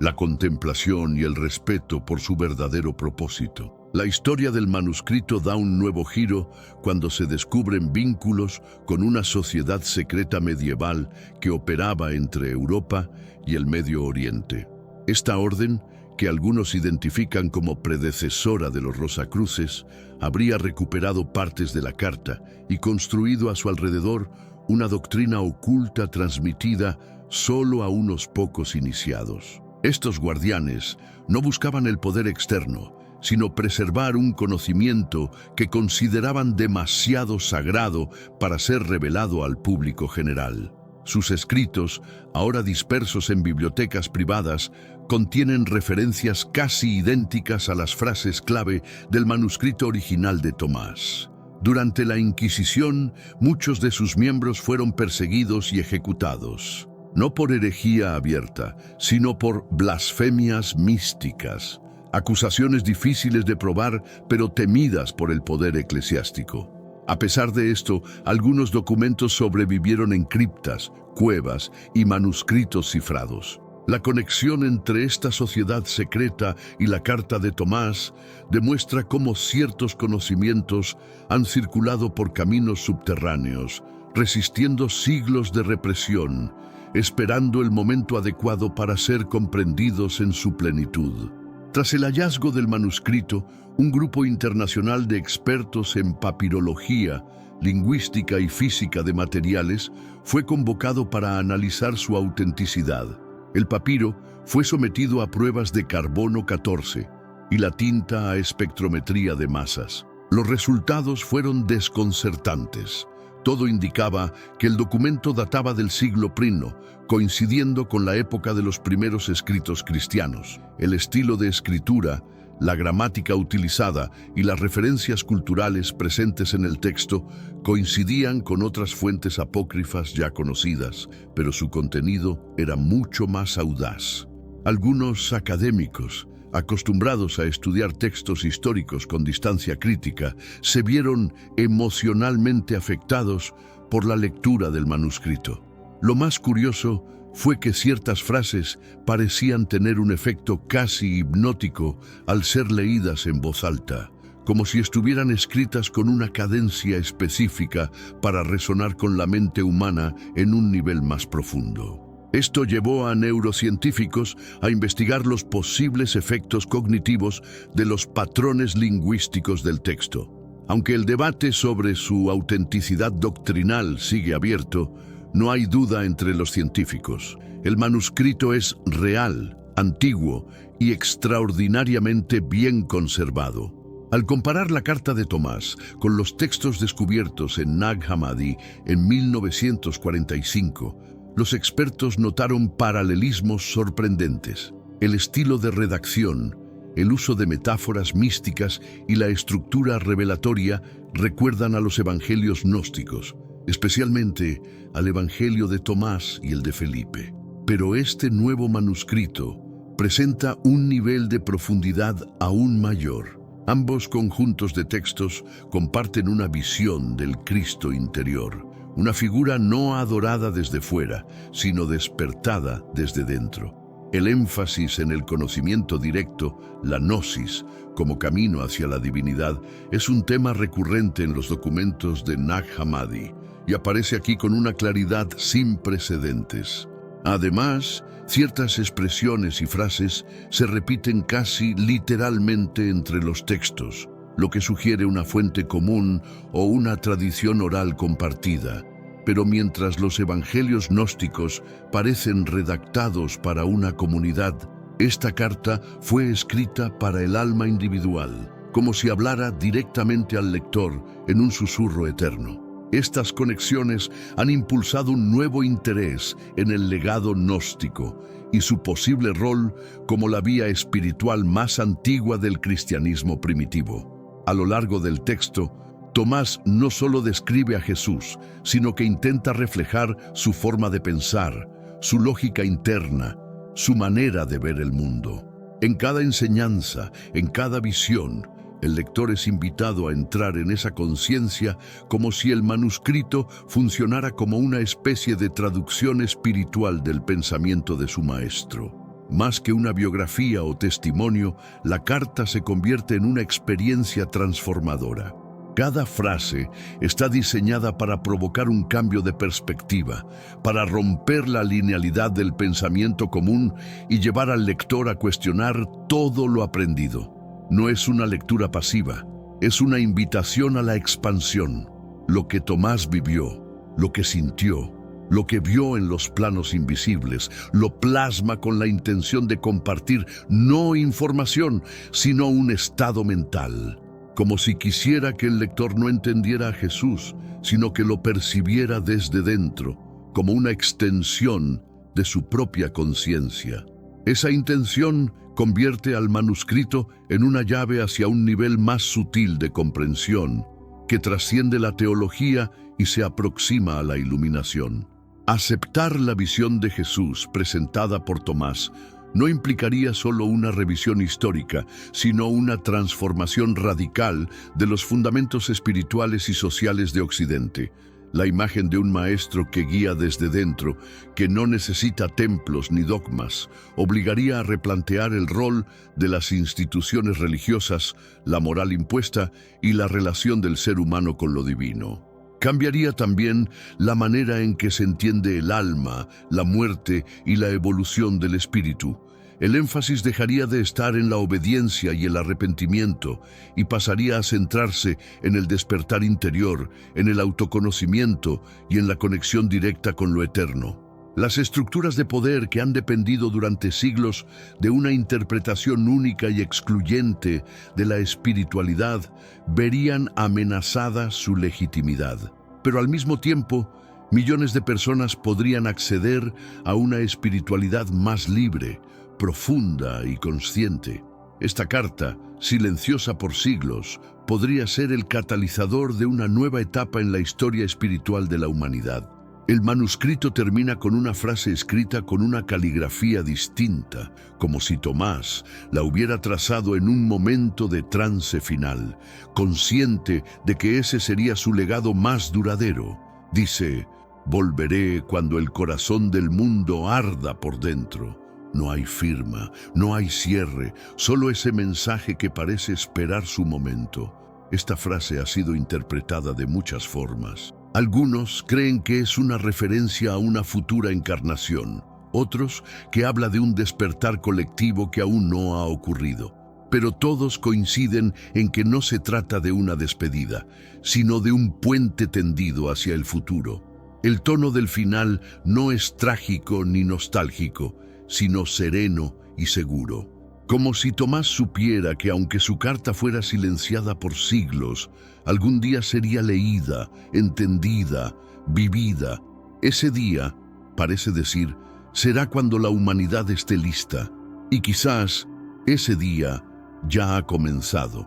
la contemplación y el respeto por su verdadero propósito. La historia del manuscrito da un nuevo giro cuando se descubren vínculos con una sociedad secreta medieval que operaba entre Europa y el Medio Oriente. Esta orden, que algunos identifican como predecesora de los Rosacruces, habría recuperado partes de la carta y construido a su alrededor una doctrina oculta transmitida solo a unos pocos iniciados. Estos guardianes no buscaban el poder externo, sino preservar un conocimiento que consideraban demasiado sagrado para ser revelado al público general. Sus escritos, ahora dispersos en bibliotecas privadas, contienen referencias casi idénticas a las frases clave del manuscrito original de Tomás. Durante la Inquisición, muchos de sus miembros fueron perseguidos y ejecutados, no por herejía abierta, sino por blasfemias místicas, acusaciones difíciles de probar, pero temidas por el poder eclesiástico. A pesar de esto, algunos documentos sobrevivieron en criptas, cuevas y manuscritos cifrados. La conexión entre esta sociedad secreta y la Carta de Tomás demuestra cómo ciertos conocimientos han circulado por caminos subterráneos, resistiendo siglos de represión, esperando el momento adecuado para ser comprendidos en su plenitud. Tras el hallazgo del manuscrito, un grupo internacional de expertos en papirología, lingüística y física de materiales fue convocado para analizar su autenticidad. El papiro fue sometido a pruebas de carbono 14 y la tinta a espectrometría de masas. Los resultados fueron desconcertantes. Todo indicaba que el documento databa del siglo I, coincidiendo con la época de los primeros escritos cristianos. El estilo de escritura, la gramática utilizada y las referencias culturales presentes en el texto coincidían con otras fuentes apócrifas ya conocidas, pero su contenido era mucho más audaz. Algunos académicos, acostumbrados a estudiar textos históricos con distancia crítica, se vieron emocionalmente afectados por la lectura del manuscrito. Lo más curioso fue que ciertas frases parecían tener un efecto casi hipnótico al ser leídas en voz alta, como si estuvieran escritas con una cadencia específica para resonar con la mente humana en un nivel más profundo. Esto llevó a neurocientíficos a investigar los posibles efectos cognitivos de los patrones lingüísticos del texto. Aunque el debate sobre su autenticidad doctrinal sigue abierto, no hay duda entre los científicos. El manuscrito es real, antiguo y extraordinariamente bien conservado. Al comparar la Carta de Tomás con los textos descubiertos en Nag Hammadi en 1945, los expertos notaron paralelismos sorprendentes. El estilo de redacción, el uso de metáforas místicas y la estructura revelatoria recuerdan a los evangelios gnósticos, especialmente al Evangelio de Tomás y el de Felipe. Pero este nuevo manuscrito presenta un nivel de profundidad aún mayor. Ambos conjuntos de textos comparten una visión del Cristo interior, una figura no adorada desde fuera, sino despertada desde dentro. El énfasis en el conocimiento directo, la gnosis, como camino hacia la divinidad, es un tema recurrente en los documentos de Nag Hammadi y aparece aquí con una claridad sin precedentes. Además, ciertas expresiones y frases se repiten casi literalmente entre los textos, lo que sugiere una fuente común o una tradición oral compartida. Pero mientras los evangelios gnósticos parecen redactados para una comunidad, esta carta fue escrita para el alma individual, como si hablara directamente al lector en un susurro eterno. Estas conexiones han impulsado un nuevo interés en el legado gnóstico y su posible rol como la vía espiritual más antigua del cristianismo primitivo. A lo largo del texto, Tomás no solo describe a Jesús, sino que intenta reflejar su forma de pensar, su lógica interna, su manera de ver el mundo. En cada enseñanza, en cada visión, el lector es invitado a entrar en esa conciencia como si el manuscrito funcionara como una especie de traducción espiritual del pensamiento de su maestro. Más que una biografía o testimonio, la carta se convierte en una experiencia transformadora. Cada frase está diseñada para provocar un cambio de perspectiva, para romper la linealidad del pensamiento común y llevar al lector a cuestionar todo lo aprendido. No es una lectura pasiva, es una invitación a la expansión. Lo que Tomás vivió, lo que sintió, lo que vio en los planos invisibles, lo plasma con la intención de compartir no información, sino un estado mental, como si quisiera que el lector no entendiera a Jesús, sino que lo percibiera desde dentro, como una extensión de su propia conciencia. Esa intención convierte al manuscrito en una llave hacia un nivel más sutil de comprensión, que trasciende la teología y se aproxima a la iluminación. Aceptar la visión de Jesús presentada por Tomás no implicaría solo una revisión histórica, sino una transformación radical de los fundamentos espirituales y sociales de Occidente. La imagen de un maestro que guía desde dentro, que no necesita templos ni dogmas, obligaría a replantear el rol de las instituciones religiosas, la moral impuesta y la relación del ser humano con lo divino. Cambiaría también la manera en que se entiende el alma, la muerte y la evolución del espíritu. El énfasis dejaría de estar en la obediencia y el arrepentimiento y pasaría a centrarse en el despertar interior, en el autoconocimiento y en la conexión directa con lo eterno. Las estructuras de poder que han dependido durante siglos de una interpretación única y excluyente de la espiritualidad verían amenazada su legitimidad. Pero al mismo tiempo, millones de personas podrían acceder a una espiritualidad más libre, profunda y consciente. Esta carta, silenciosa por siglos, podría ser el catalizador de una nueva etapa en la historia espiritual de la humanidad. El manuscrito termina con una frase escrita con una caligrafía distinta, como si Tomás la hubiera trazado en un momento de trance final, consciente de que ese sería su legado más duradero. Dice: «Volveré cuando el corazón del mundo arda por dentro». No hay firma, no hay cierre, solo ese mensaje que parece esperar su momento. Esta frase ha sido interpretada de muchas formas. Algunos creen que es una referencia a una futura encarnación, otros que habla de un despertar colectivo que aún no ha ocurrido. Pero todos coinciden en que no se trata de una despedida, sino de un puente tendido hacia el futuro. El tono del final no es trágico ni nostálgico, sino sereno y seguro. Como si Tomás supiera que aunque su carta fuera silenciada por siglos, algún día sería leída, entendida, vivida. Ese día, parece decir, será cuando la humanidad esté lista. Y quizás ese día ya ha comenzado.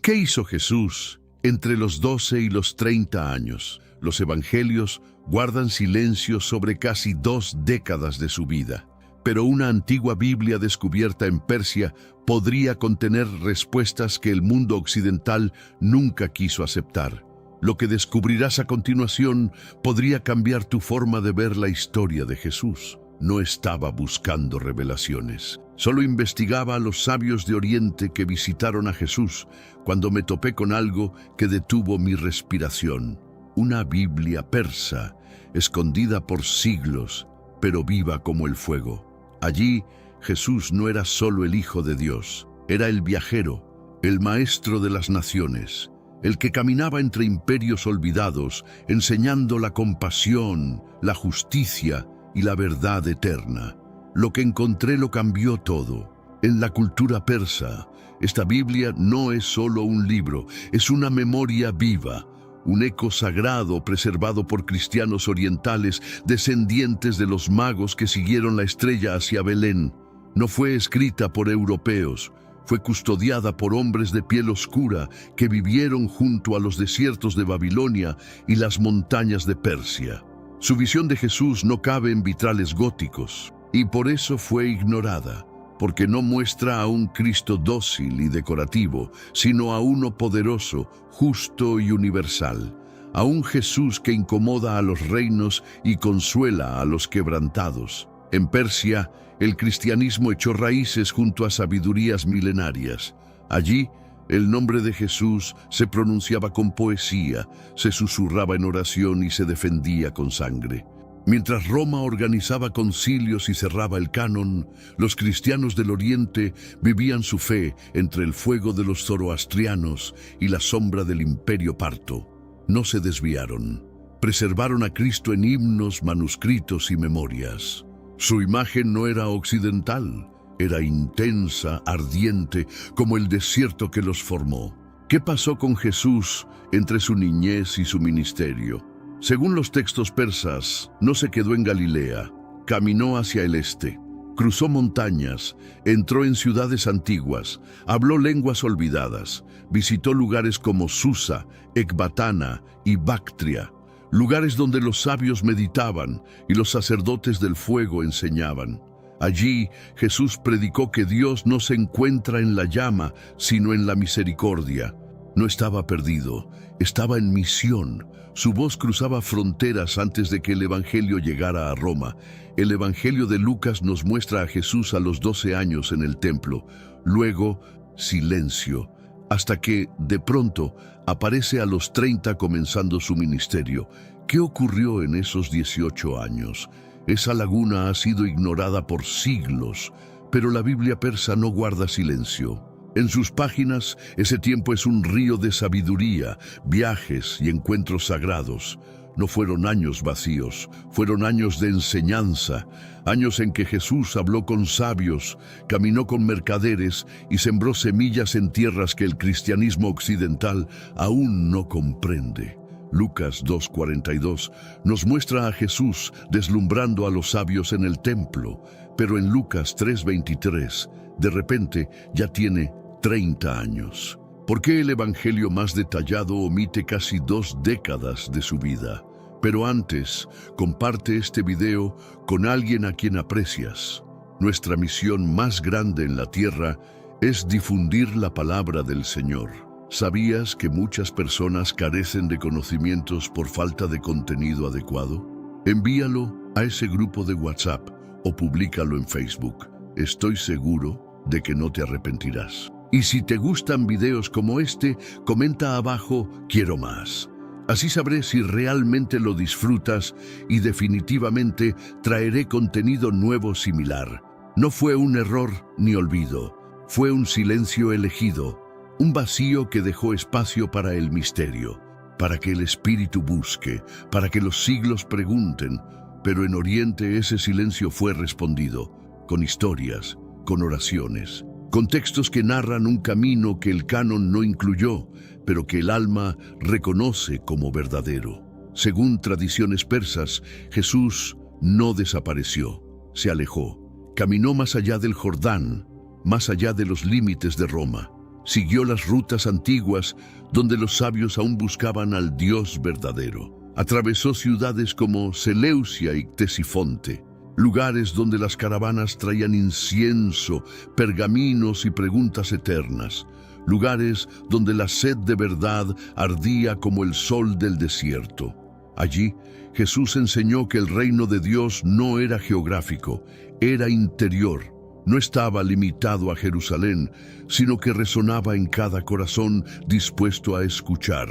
¿Qué hizo Jesús entre los 12 y los 30 años? Los evangelios guardan silencio sobre casi 2 décadas de su vida. Pero una antigua Biblia descubierta en Persia podría contener respuestas que el mundo occidental nunca quiso aceptar. Lo que descubrirás a continuación podría cambiar tu forma de ver la historia de Jesús. No estaba buscando revelaciones. Solo investigaba a los sabios de Oriente que visitaron a Jesús cuando me topé con algo que detuvo mi respiración. Una Biblia persa, escondida por siglos, pero viva como el fuego. Allí, Jesús no era solo el Hijo de Dios, era el viajero, el maestro de las naciones, el que caminaba entre imperios olvidados, enseñando la compasión, la justicia y la verdad eterna. Lo que encontré lo cambió todo. En la cultura persa, esta Biblia no es solo un libro, es una memoria viva, un eco sagrado preservado por cristianos orientales descendientes de los magos que siguieron la estrella hacia Belén. No fue escrita por europeos, fue custodiada por hombres de piel oscura que vivieron junto a los desiertos de Babilonia y las montañas de Persia. Su visión de Jesús no cabe en vitrales góticos y por eso fue ignorada, porque no muestra a un Cristo dócil y decorativo, sino a uno poderoso, justo y universal, a un Jesús que incomoda a los reinos y consuela a los quebrantados. En Persia, el cristianismo echó raíces junto a sabidurías milenarias. Allí, el nombre de Jesús se pronunciaba con poesía, se susurraba en oración y se defendía con sangre. Mientras Roma organizaba concilios y cerraba el canon, los cristianos del Oriente vivían su fe entre el fuego de los zoroastrianos y la sombra del Imperio Parto. No se desviaron. Preservaron a Cristo en himnos, manuscritos y memorias. Su imagen no era occidental, era intensa, ardiente, como el desierto que los formó. ¿Qué pasó con Jesús entre su niñez y su ministerio? Según los textos persas, no se quedó en Galilea, caminó hacia el este, cruzó montañas, entró en ciudades antiguas, habló lenguas olvidadas, visitó lugares como Susa, Ecbatana y Bactria, lugares donde los sabios meditaban y los sacerdotes del fuego enseñaban. Allí Jesús predicó que Dios no se encuentra en la llama, sino en la misericordia. No estaba perdido, estaba en misión. Su voz cruzaba fronteras antes de que el Evangelio llegara a Roma. El Evangelio de Lucas nos muestra a Jesús a los 12 años en el templo. Luego, silencio, hasta que, de pronto, aparece a los 30 comenzando su ministerio. ¿Qué ocurrió en esos 18 años? Esa laguna ha sido ignorada por siglos, pero la Biblia persa no guarda silencio. En sus páginas, ese tiempo es un río de sabiduría, viajes y encuentros sagrados. No fueron años vacíos, fueron años de enseñanza, años en que Jesús habló con sabios, caminó con mercaderes y sembró semillas en tierras que el cristianismo occidental aún no comprende. Lucas 2:42 nos muestra a Jesús deslumbrando a los sabios en el templo, pero en Lucas 3:23, de repente ya tiene 30 años. ¿Por qué el evangelio más detallado omite casi 2 décadas de su vida? Pero antes, comparte este video con alguien a quien aprecias. Nuestra misión más grande en la tierra es difundir la palabra del Señor. ¿Sabías que muchas personas carecen de conocimientos por falta de contenido adecuado? Envíalo a ese grupo de WhatsApp o públicalo en Facebook. Estoy seguro de que no te arrepentirás. Y si te gustan videos como este, comenta abajo "Quiero más". Así sabré si realmente lo disfrutas y definitivamente traeré contenido nuevo similar. No fue un error ni olvido, fue un silencio elegido, un vacío que dejó espacio para el misterio, para que el Espíritu busque, para que los siglos pregunten. Pero en Oriente ese silencio fue respondido, con historias, con oraciones, con textos que narran un camino que el canon no incluyó, pero que el alma reconoce como verdadero. Según tradiciones persas, Jesús no desapareció, se alejó, caminó más allá del Jordán, más allá de los límites de Roma. Siguió las rutas antiguas donde los sabios aún buscaban al Dios verdadero. Atravesó ciudades como Seleucia y Ctesifonte, lugares donde las caravanas traían incienso, pergaminos y preguntas eternas, lugares donde la sed de verdad ardía como el sol del desierto. Allí, Jesús enseñó que el reino de Dios no era geográfico, era interior. No estaba limitado a Jerusalén, sino que resonaba en cada corazón dispuesto a escuchar.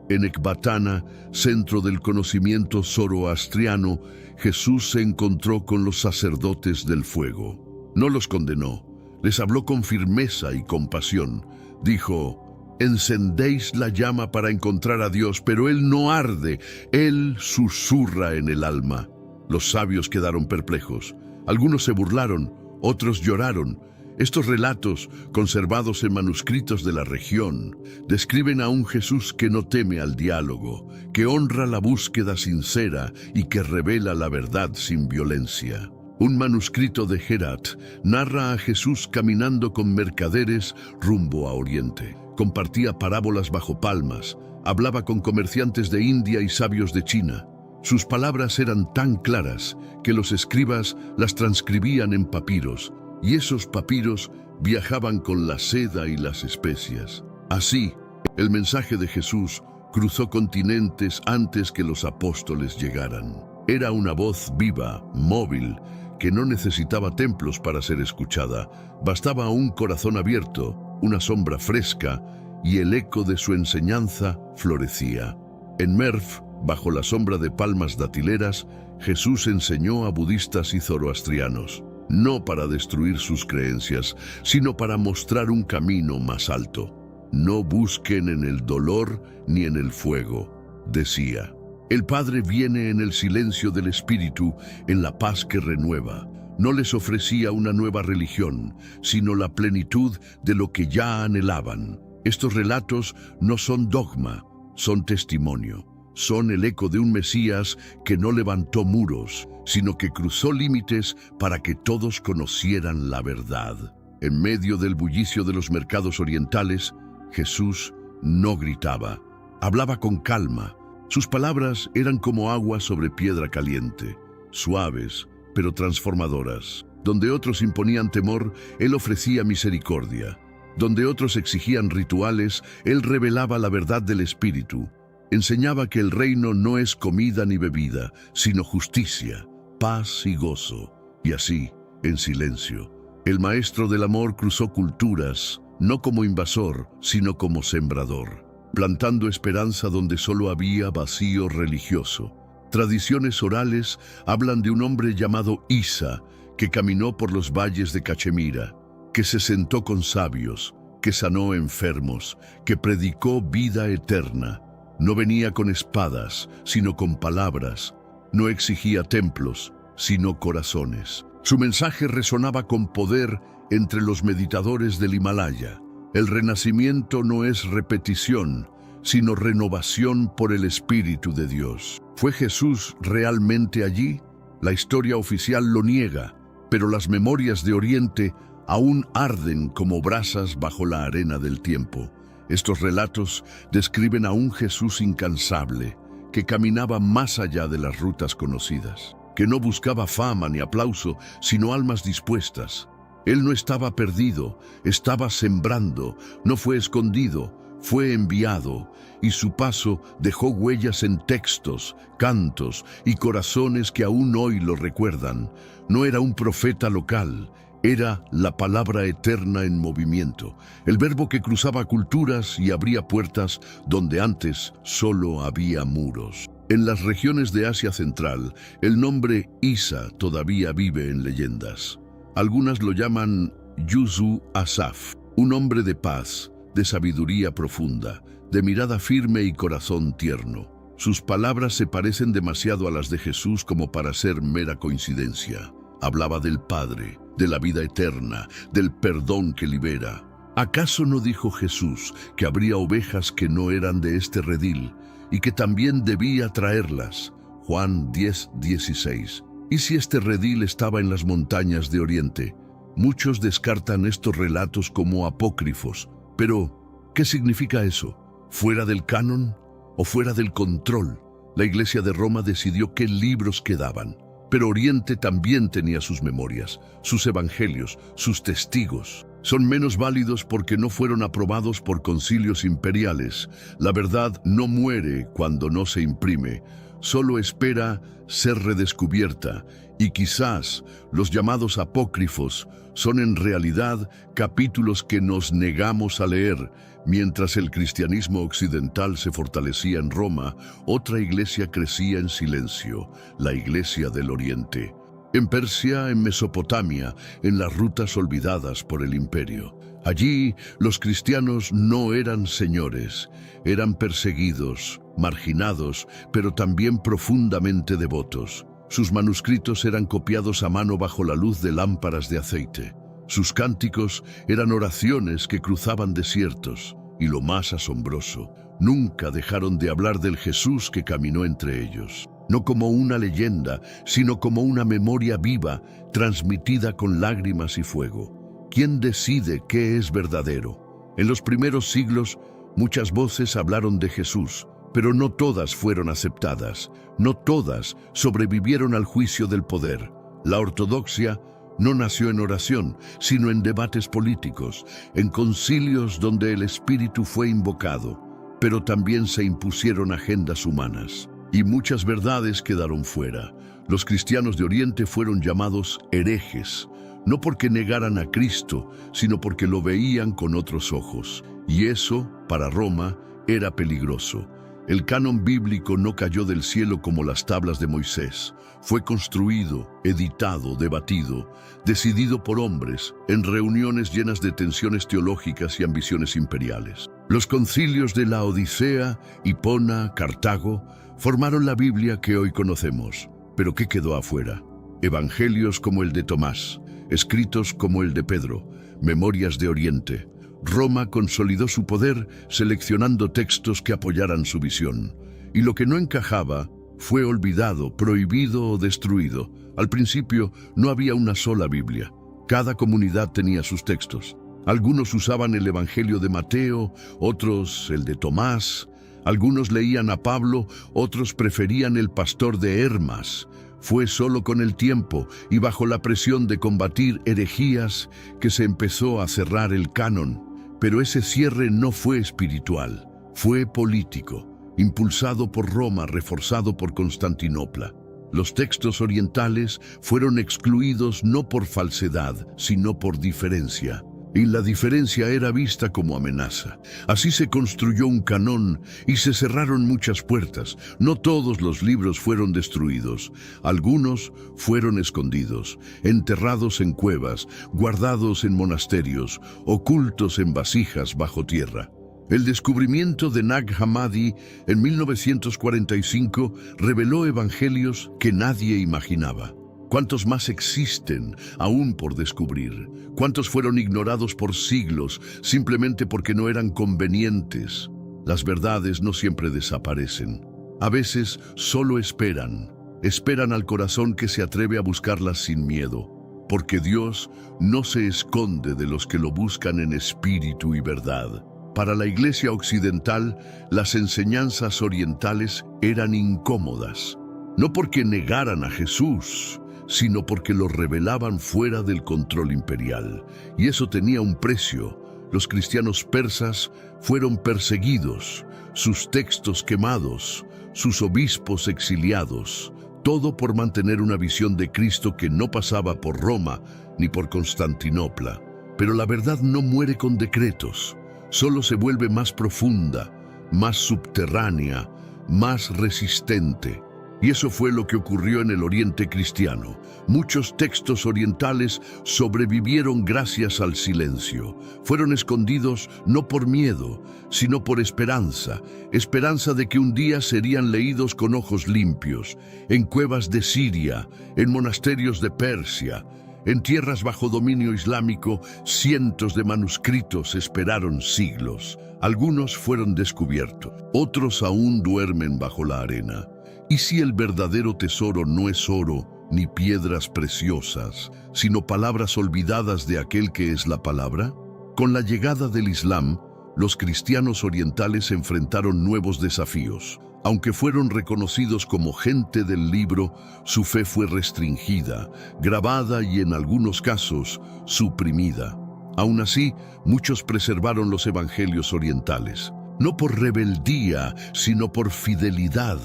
En Ecbatana, centro del conocimiento zoroastriano, Jesús se encontró con los sacerdotes del fuego. No los condenó, les habló con firmeza y compasión. Dijo: encendéis la llama para encontrar a Dios, pero Él no arde, Él susurra en el alma. Los sabios quedaron perplejos. Algunos se burlaron, otros lloraron. Estos relatos, conservados en manuscritos de la región, describen a un Jesús que no teme al diálogo, que honra la búsqueda sincera y que revela la verdad sin violencia. Un manuscrito de Herat narra a Jesús caminando con mercaderes rumbo a Oriente. Compartía parábolas bajo palmas, hablaba con comerciantes de India y sabios de China. Sus palabras eran tan claras que los escribas las transcribían en papiros, y esos papiros viajaban con la seda y las especias. Así, el mensaje de Jesús cruzó continentes antes que los apóstoles llegaran. Era una voz viva, móvil, que no necesitaba templos para ser escuchada. Bastaba un corazón abierto, una sombra fresca, y el eco de su enseñanza florecía. En Merv, bajo la sombra de palmas datileras, Jesús enseñó a budistas y zoroastrianos, no para destruir sus creencias, sino para mostrar un camino más alto. No busquen en el dolor ni en el fuego, decía. El Padre viene en el silencio del Espíritu, en la paz que renueva. No les ofrecía una nueva religión, sino la plenitud de lo que ya anhelaban. Estos relatos no son dogma, son testimonio. Son el eco de un Mesías que no levantó muros, sino que cruzó límites para que todos conocieran la verdad. En medio del bullicio de los mercados orientales, Jesús no gritaba, hablaba con calma. Sus palabras eran como agua sobre piedra caliente, suaves, pero transformadoras. Donde otros imponían temor, Él ofrecía misericordia. Donde otros exigían rituales, Él revelaba la verdad del Espíritu. Enseñaba que el reino no es comida ni bebida, sino justicia, paz y gozo. Y así, en silencio, el Maestro del Amor cruzó culturas, no como invasor, sino como sembrador, plantando esperanza donde solo había vacío religioso. Tradiciones orales hablan de un hombre llamado Isa, que caminó por los valles de Cachemira, que se sentó con sabios, que sanó enfermos, que predicó vida eterna. No venía con espadas, sino con palabras. No exigía templos, sino corazones. Su mensaje resonaba con poder entre los meditadores del Himalaya. El renacimiento no es repetición, sino renovación por el Espíritu de Dios. ¿Fue Jesús realmente allí? La historia oficial lo niega, pero las memorias de Oriente aún arden como brasas bajo la arena del tiempo. Estos relatos describen a un Jesús incansable, que caminaba más allá de las rutas conocidas, que no buscaba fama ni aplauso, sino almas dispuestas. Él no estaba perdido, estaba sembrando, no fue escondido, fue enviado, y su paso dejó huellas en textos, cantos y corazones que aún hoy lo recuerdan. No era un profeta local, era la palabra eterna en movimiento, el verbo que cruzaba culturas y abría puertas donde antes solo había muros. En las regiones de Asia Central, el nombre Isa todavía vive en leyendas. Algunas lo llaman Yuzu Asaf, un hombre de paz, de sabiduría profunda, de mirada firme y corazón tierno. Sus palabras se parecen demasiado a las de Jesús como para ser mera coincidencia. Hablaba del Padre, de la vida eterna, del perdón que libera. ¿Acaso no dijo Jesús que habría ovejas que no eran de este redil y que también debía traerlas? Juan 10:16. ¿Y si este redil estaba en las montañas de Oriente? Muchos descartan estos relatos como apócrifos. Pero, ¿qué significa eso? ¿Fuera del canon o fuera del control? La Iglesia de Roma decidió qué libros quedaban. Pero Oriente también tenía sus memorias, sus evangelios, sus testigos. Son menos válidos porque no fueron aprobados por concilios imperiales. La verdad no muere cuando no se imprime, solo espera ser redescubierta, y quizás los llamados apócrifos son en realidad capítulos que nos negamos a leer. Mientras el cristianismo occidental se fortalecía en Roma, otra iglesia crecía en silencio, la Iglesia del Oriente. En Persia, en Mesopotamia, en las rutas olvidadas por el imperio. Allí, los cristianos no eran señores, eran perseguidos, marginados, pero también profundamente devotos. Sus manuscritos eran copiados a mano bajo la luz de lámparas de aceite. Sus cánticos eran oraciones que cruzaban desiertos. Y lo más asombroso, nunca dejaron de hablar del Jesús que caminó entre ellos. No como una leyenda, sino como una memoria viva, transmitida con lágrimas y fuego. ¿Quién decide qué es verdadero? En los primeros siglos, muchas voces hablaron de Jesús, pero no todas fueron aceptadas. No todas sobrevivieron al juicio del poder. La ortodoxia no nació en oración, sino en debates políticos, en concilios donde el Espíritu fue invocado, pero también se impusieron agendas humanas. y muchas verdades quedaron fuera. Los cristianos de Oriente fueron llamados herejes, no porque negaran a Cristo, sino porque lo veían con otros ojos. Y eso, para Roma, era peligroso. El canon bíblico no cayó del cielo como las tablas de Moisés. Fue construido, editado, debatido, decidido por hombres, en reuniones llenas de tensiones teológicas y ambiciones imperiales. Los concilios de Laodicea, Hipona, Cartago, formaron la Biblia que hoy conocemos. ¿Pero qué quedó afuera? Evangelios como el de Tomás, escritos como el de Pedro, memorias de Oriente. Roma consolidó su poder seleccionando textos que apoyaran su visión. Y lo que no encajaba fue olvidado, prohibido o destruido. Al principio no había una sola Biblia. Cada comunidad tenía sus textos. Algunos usaban el Evangelio de Mateo, otros el de Tomás. Algunos leían a Pablo, otros preferían el pastor de Hermas. Fue solo con el tiempo y bajo la presión de combatir herejías que se empezó a cerrar el canon. Pero ese cierre no fue espiritual, fue político, impulsado por Roma, reforzado por Constantinopla. Los textos orientales fueron excluidos no por falsedad, sino por diferencia. Y la diferencia era vista como amenaza. Así se construyó un canón y se cerraron muchas puertas. No todos los libros fueron destruidos. Algunos fueron escondidos, enterrados en cuevas, guardados en monasterios, ocultos en vasijas bajo tierra. El descubrimiento de Nag Hammadi en 1945 reveló evangelios que nadie imaginaba. ¿Cuántos más existen aún por descubrir? ¿Cuántos fueron ignorados por siglos simplemente porque no eran convenientes? Las verdades no siempre desaparecen. A veces solo esperan al corazón que se atreve a buscarlas sin miedo. Porque Dios no se esconde de los que lo buscan en espíritu y verdad. Para la Iglesia occidental, las enseñanzas orientales eran incómodas. No porque negaran a Jesús, sino porque lo revelaban fuera del control imperial. Y eso tenía un precio. Los cristianos persas fueron perseguidos, sus textos quemados, sus obispos exiliados, todo por mantener una visión de Cristo que no pasaba por Roma ni por Constantinopla. Pero la verdad no muere con decretos, solo se vuelve más profunda, más subterránea, más resistente. Y eso fue lo que ocurrió en el Oriente cristiano. Muchos textos orientales sobrevivieron gracias al silencio. Fueron escondidos no por miedo, sino por esperanza. Esperanza de que un día serían leídos con ojos limpios, en cuevas de Siria, en monasterios de Persia. En tierras bajo dominio islámico, cientos de manuscritos esperaron siglos. Algunos fueron descubiertos, otros aún duermen bajo la arena. ¿Y si el verdadero tesoro no es oro ni piedras preciosas, sino palabras olvidadas de aquel que es la palabra? Con la llegada del Islam, los cristianos orientales enfrentaron nuevos desafíos. Aunque fueron reconocidos como gente del libro, su fe fue restringida, grabada y en algunos casos suprimida. Aún así, muchos preservaron los evangelios orientales. No por rebeldía, sino por fidelidad,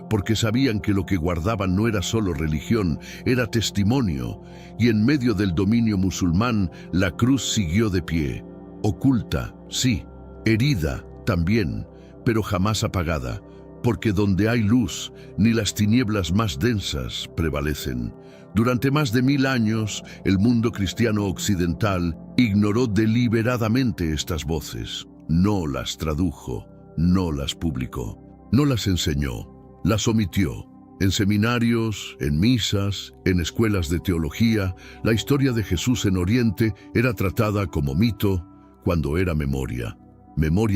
porque sabían que lo que guardaban no era solo religión, era testimonio, y en medio del dominio musulmán, la cruz siguió de pie, oculta, sí, herida también, pero jamás apagada, porque donde hay luz, ni las tinieblas más densas prevalecen. Durante más de 1000 años, el mundo cristiano occidental ignoró deliberadamente estas voces. No las tradujo, no las publicó, no las enseñó, las omitió. En seminarios, en misas, en escuelas de teología, la historia de Jesús en Oriente era tratada como mito cuando era memoria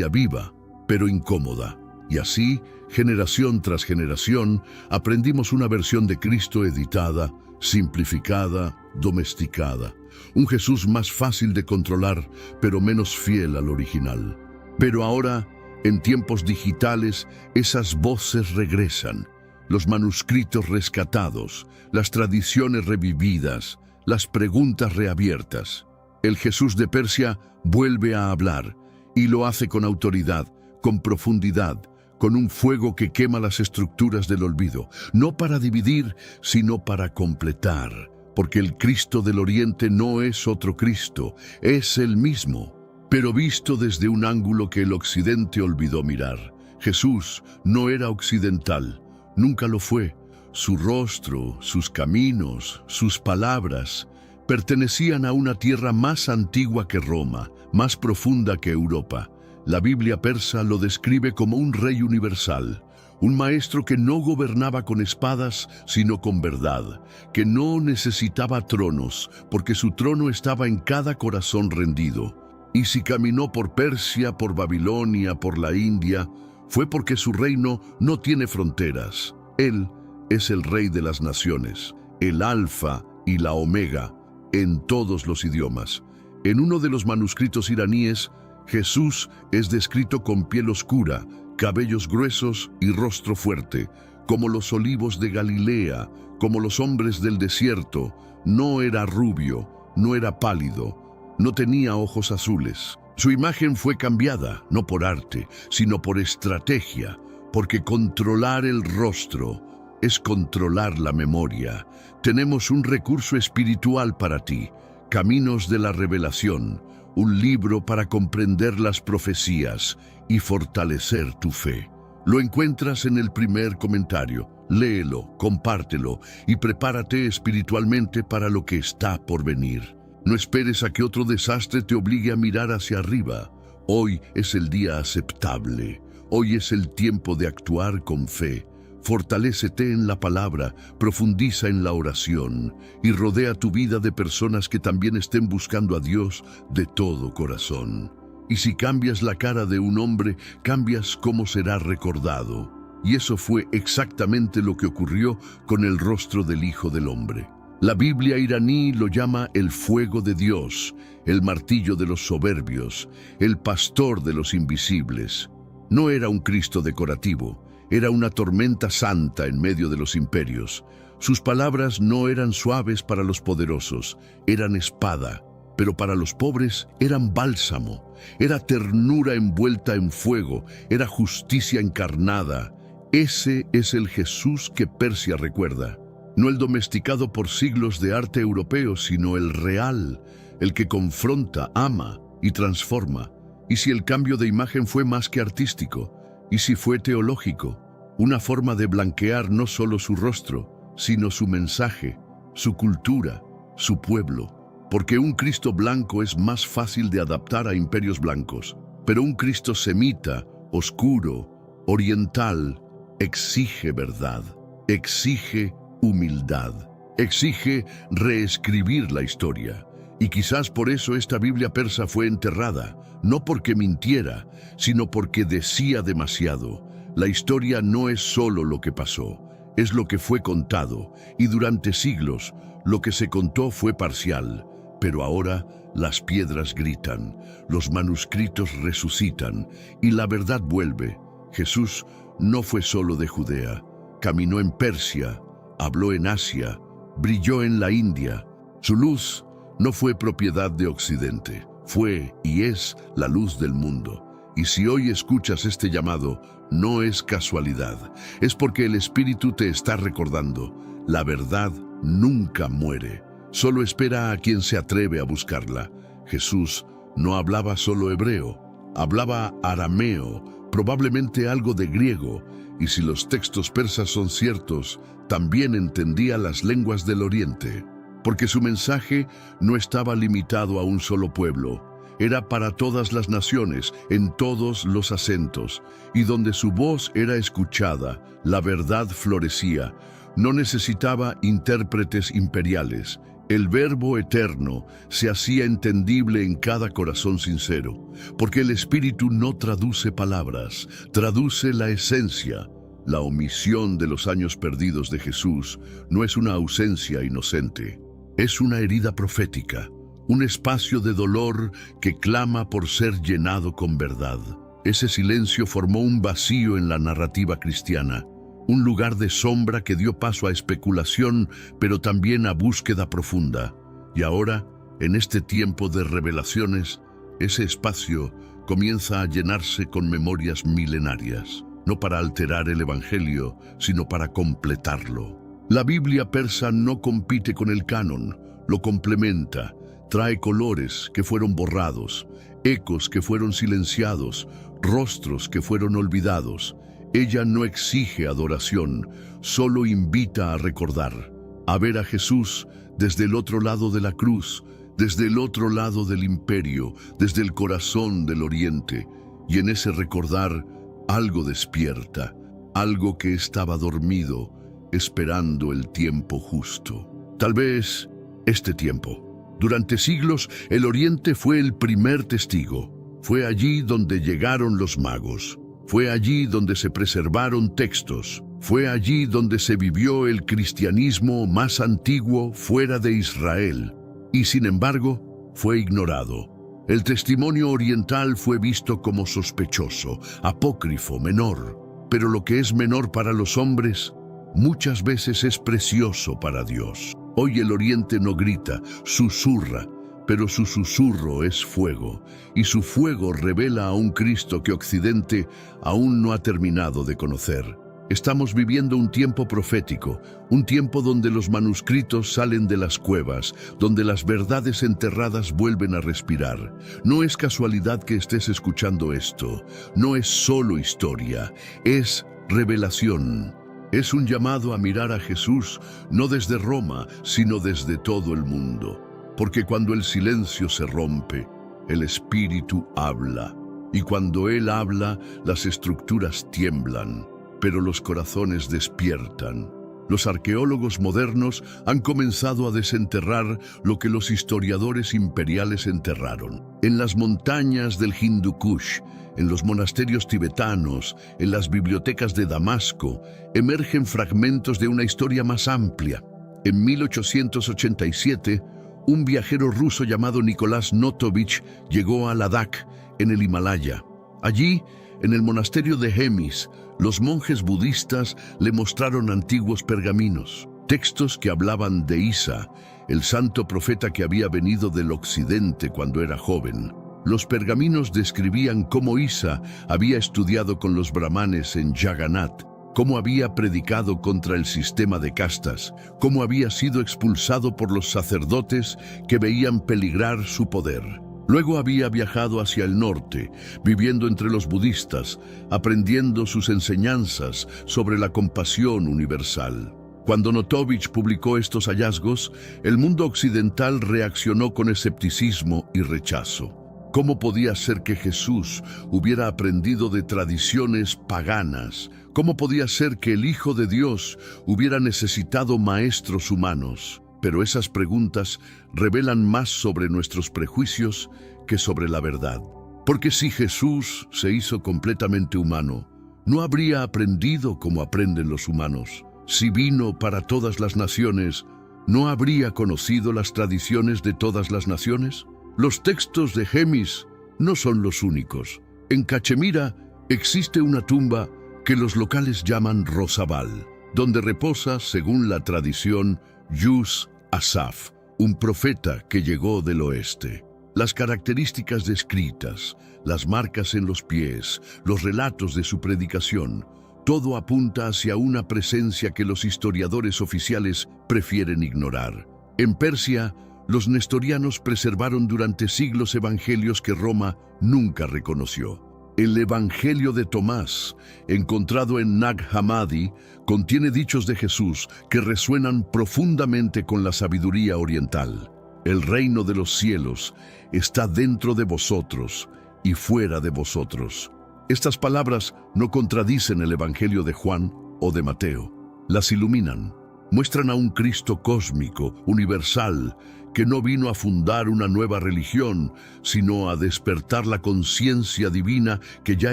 viva, pero incómoda. Y así, generación tras generación, aprendimos una versión de Cristo editada, simplificada, domesticada. Un Jesús más fácil de controlar, pero menos fiel al original. Pero ahora, en tiempos digitales, esas voces regresan. Los manuscritos rescatados, las tradiciones revividas, las preguntas reabiertas. El Jesús de Persia vuelve a hablar, y lo hace con autoridad, con profundidad, con un fuego que quema las estructuras del olvido, no para dividir, sino para completar, porque el Cristo del Oriente no es otro Cristo, es el mismo, pero visto desde un ángulo que el Occidente olvidó mirar. Jesús no era occidental, nunca lo fue. Su rostro, sus caminos, sus palabras, pertenecían a una tierra más antigua que Roma, más profunda que Europa. La Biblia persa lo describe como un rey universal, un maestro que no gobernaba con espadas, sino con verdad, que no necesitaba tronos, porque su trono estaba en cada corazón rendido. Y si caminó por Persia, por Babilonia, por la India, fue porque su reino no tiene fronteras. Él es el Rey de las naciones, el Alfa y la Omega, en todos los idiomas. En uno de los manuscritos iraníes, Jesús es descrito con piel oscura, cabellos gruesos y rostro fuerte, como los olivos de Galilea, como los hombres del desierto. No era rubio, no era pálido, no tenía ojos azules. Su imagen fue cambiada, no por arte, sino por estrategia, porque controlar el rostro es controlar la memoria. Tenemos un recurso espiritual para ti, Caminos de la Revelación, un libro para comprender las profecías y fortalecer tu fe. Lo encuentras en el primer comentario. Léelo, compártelo y prepárate espiritualmente para lo que está por venir. No esperes a que otro desastre te obligue a mirar hacia arriba. Hoy es el día aceptable. Hoy es el tiempo de actuar con fe. Fortalécete en la palabra, profundiza en la oración y rodea tu vida de personas que también estén buscando a Dios de todo corazón. Y si cambias la cara de un hombre, cambias cómo será recordado. Y eso fue exactamente lo que ocurrió con el rostro del Hijo del Hombre. La Biblia iraní lo llama el fuego de Dios, el martillo de los soberbios, el pastor de los invisibles. No era un Cristo decorativo. Era una tormenta santa en medio de los imperios. Sus palabras no eran suaves para los poderosos, eran espada, pero para los pobres eran bálsamo. Era ternura envuelta en fuego, era justicia encarnada. Ese es el Jesús que Persia recuerda. No el domesticado por siglos de arte europeo, sino el real, el que confronta, ama y transforma. Y si el cambio de imagen fue más que artístico, y si fue teológico, una forma de blanquear no solo su rostro, sino su mensaje, su cultura, su pueblo. Porque un Cristo blanco es más fácil de adaptar a imperios blancos, pero un Cristo semita, oscuro, oriental, exige verdad, exige humildad, exige reescribir la historia. Y quizás por eso esta Biblia persa fue enterrada, no porque mintiera, sino porque decía demasiado. La historia no es solo lo que pasó, es lo que fue contado, y durante siglos lo que se contó fue parcial. Pero ahora las piedras gritan, los manuscritos resucitan, y la verdad vuelve. Jesús no fue solo de Judea, caminó en Persia, habló en Asia, brilló en la India. Su luz no fue propiedad de Occidente, fue y es la luz del mundo. Y si hoy escuchas este llamado, no es casualidad, es porque el Espíritu te está recordando. La verdad nunca muere, solo espera a quien se atreve a buscarla. Jesús no hablaba solo hebreo, hablaba arameo, probablemente algo de griego, y si los textos persas son ciertos, también entendía las lenguas del Oriente. Porque su mensaje no estaba limitado a un solo pueblo, era para todas las naciones, en todos los acentos, y donde su voz era escuchada, la verdad florecía. No necesitaba intérpretes imperiales. El Verbo eterno se hacía entendible en cada corazón sincero, porque el Espíritu no traduce palabras, traduce la esencia. La omisión de los años perdidos de Jesús no es una ausencia inocente. Es una herida profética, un espacio de dolor que clama por ser llenado con verdad. Ese silencio formó un vacío en la narrativa cristiana, un lugar de sombra que dio paso a especulación, pero también a búsqueda profunda. Y ahora, en este tiempo de revelaciones, ese espacio comienza a llenarse con memorias milenarias. no para alterar el Evangelio, sino para completarlo. La Biblia persa no compite con el canon, lo complementa, trae colores que fueron borrados, ecos que fueron silenciados, rostros que fueron olvidados. Ella no exige adoración, solo invita a recordar, a ver a Jesús desde el otro lado de la cruz, desde el otro lado del imperio, desde el corazón del oriente, y en ese recordar algo despierta, algo que estaba dormido, esperando el tiempo justo. Tal vez este tiempo. Durante siglos, el Oriente fue el primer testigo. Fue allí donde llegaron los magos. Fue allí donde se preservaron textos. Fue allí donde se vivió el cristianismo más antiguo fuera de Israel. Y sin embargo, fue ignorado. El testimonio oriental fue visto como sospechoso, apócrifo, menor. Pero lo que es menor para los hombres, muchas veces es precioso para Dios. Hoy el Oriente no grita, susurra, pero su susurro es fuego, y su fuego revela a un Cristo que Occidente aún no ha terminado de conocer. Estamos viviendo un tiempo profético, un tiempo donde los manuscritos salen de las cuevas, donde las verdades enterradas vuelven a respirar. No es casualidad que estés escuchando esto, no es solo historia, es revelación. Es un llamado a mirar a Jesús, no desde Roma, sino desde todo el mundo. Porque cuando el silencio se rompe, el Espíritu habla. Y cuando Él habla, las estructuras tiemblan, pero los corazones despiertan. Los arqueólogos modernos han comenzado a desenterrar lo que los historiadores imperiales enterraron. En las montañas del Hindu Kush, en los monasterios tibetanos, en las bibliotecas de Damasco, emergen fragmentos de una historia más amplia. En 1887, un viajero ruso llamado Nicolás Notovich llegó a Ladakh, en el Himalaya. Allí, en el monasterio de Hemis, los monjes budistas le mostraron antiguos pergaminos, textos que hablaban de Isa, el santo profeta que había venido del occidente cuando era joven. Los pergaminos describían cómo Isa había estudiado con los brahmanes en Jagannath, cómo había predicado contra el sistema de castas, cómo había sido expulsado por los sacerdotes que veían peligrar su poder. Luego había viajado hacia el norte, viviendo entre los budistas, aprendiendo sus enseñanzas sobre la compasión universal. Cuando Notovich publicó estos hallazgos, el mundo occidental reaccionó con escepticismo y rechazo. ¿Cómo podía ser que Jesús hubiera aprendido de tradiciones paganas? ¿Cómo podía ser que el Hijo de Dios hubiera necesitado maestros humanos? Pero esas preguntas revelan más sobre nuestros prejuicios que sobre la verdad. Porque si Jesús se hizo completamente humano, ¿no habría aprendido como aprenden los humanos? Si vino para todas las naciones, ¿no habría conocido las tradiciones de todas las naciones? Los textos de Hemis no son los únicos. En Cachemira existe una tumba que los locales llaman Rosabal, donde reposa, según la tradición, Yus Asaf, un profeta que llegó del oeste. Las características descritas, las marcas en los pies, los relatos de su predicación, todo apunta hacia una presencia que los historiadores oficiales prefieren ignorar. En Persia, los nestorianos preservaron durante siglos evangelios que Roma nunca reconoció. El Evangelio de Tomás, encontrado en Nag Hammadi, contiene dichos de Jesús que resuenan profundamente con la sabiduría oriental. El reino de los cielos está dentro de vosotros y fuera de vosotros. Estas palabras no contradicen el Evangelio de Juan o de Mateo. Las iluminan. Muestran a un Cristo cósmico, universal, que no vino a fundar una nueva religión, sino a despertar la conciencia divina que ya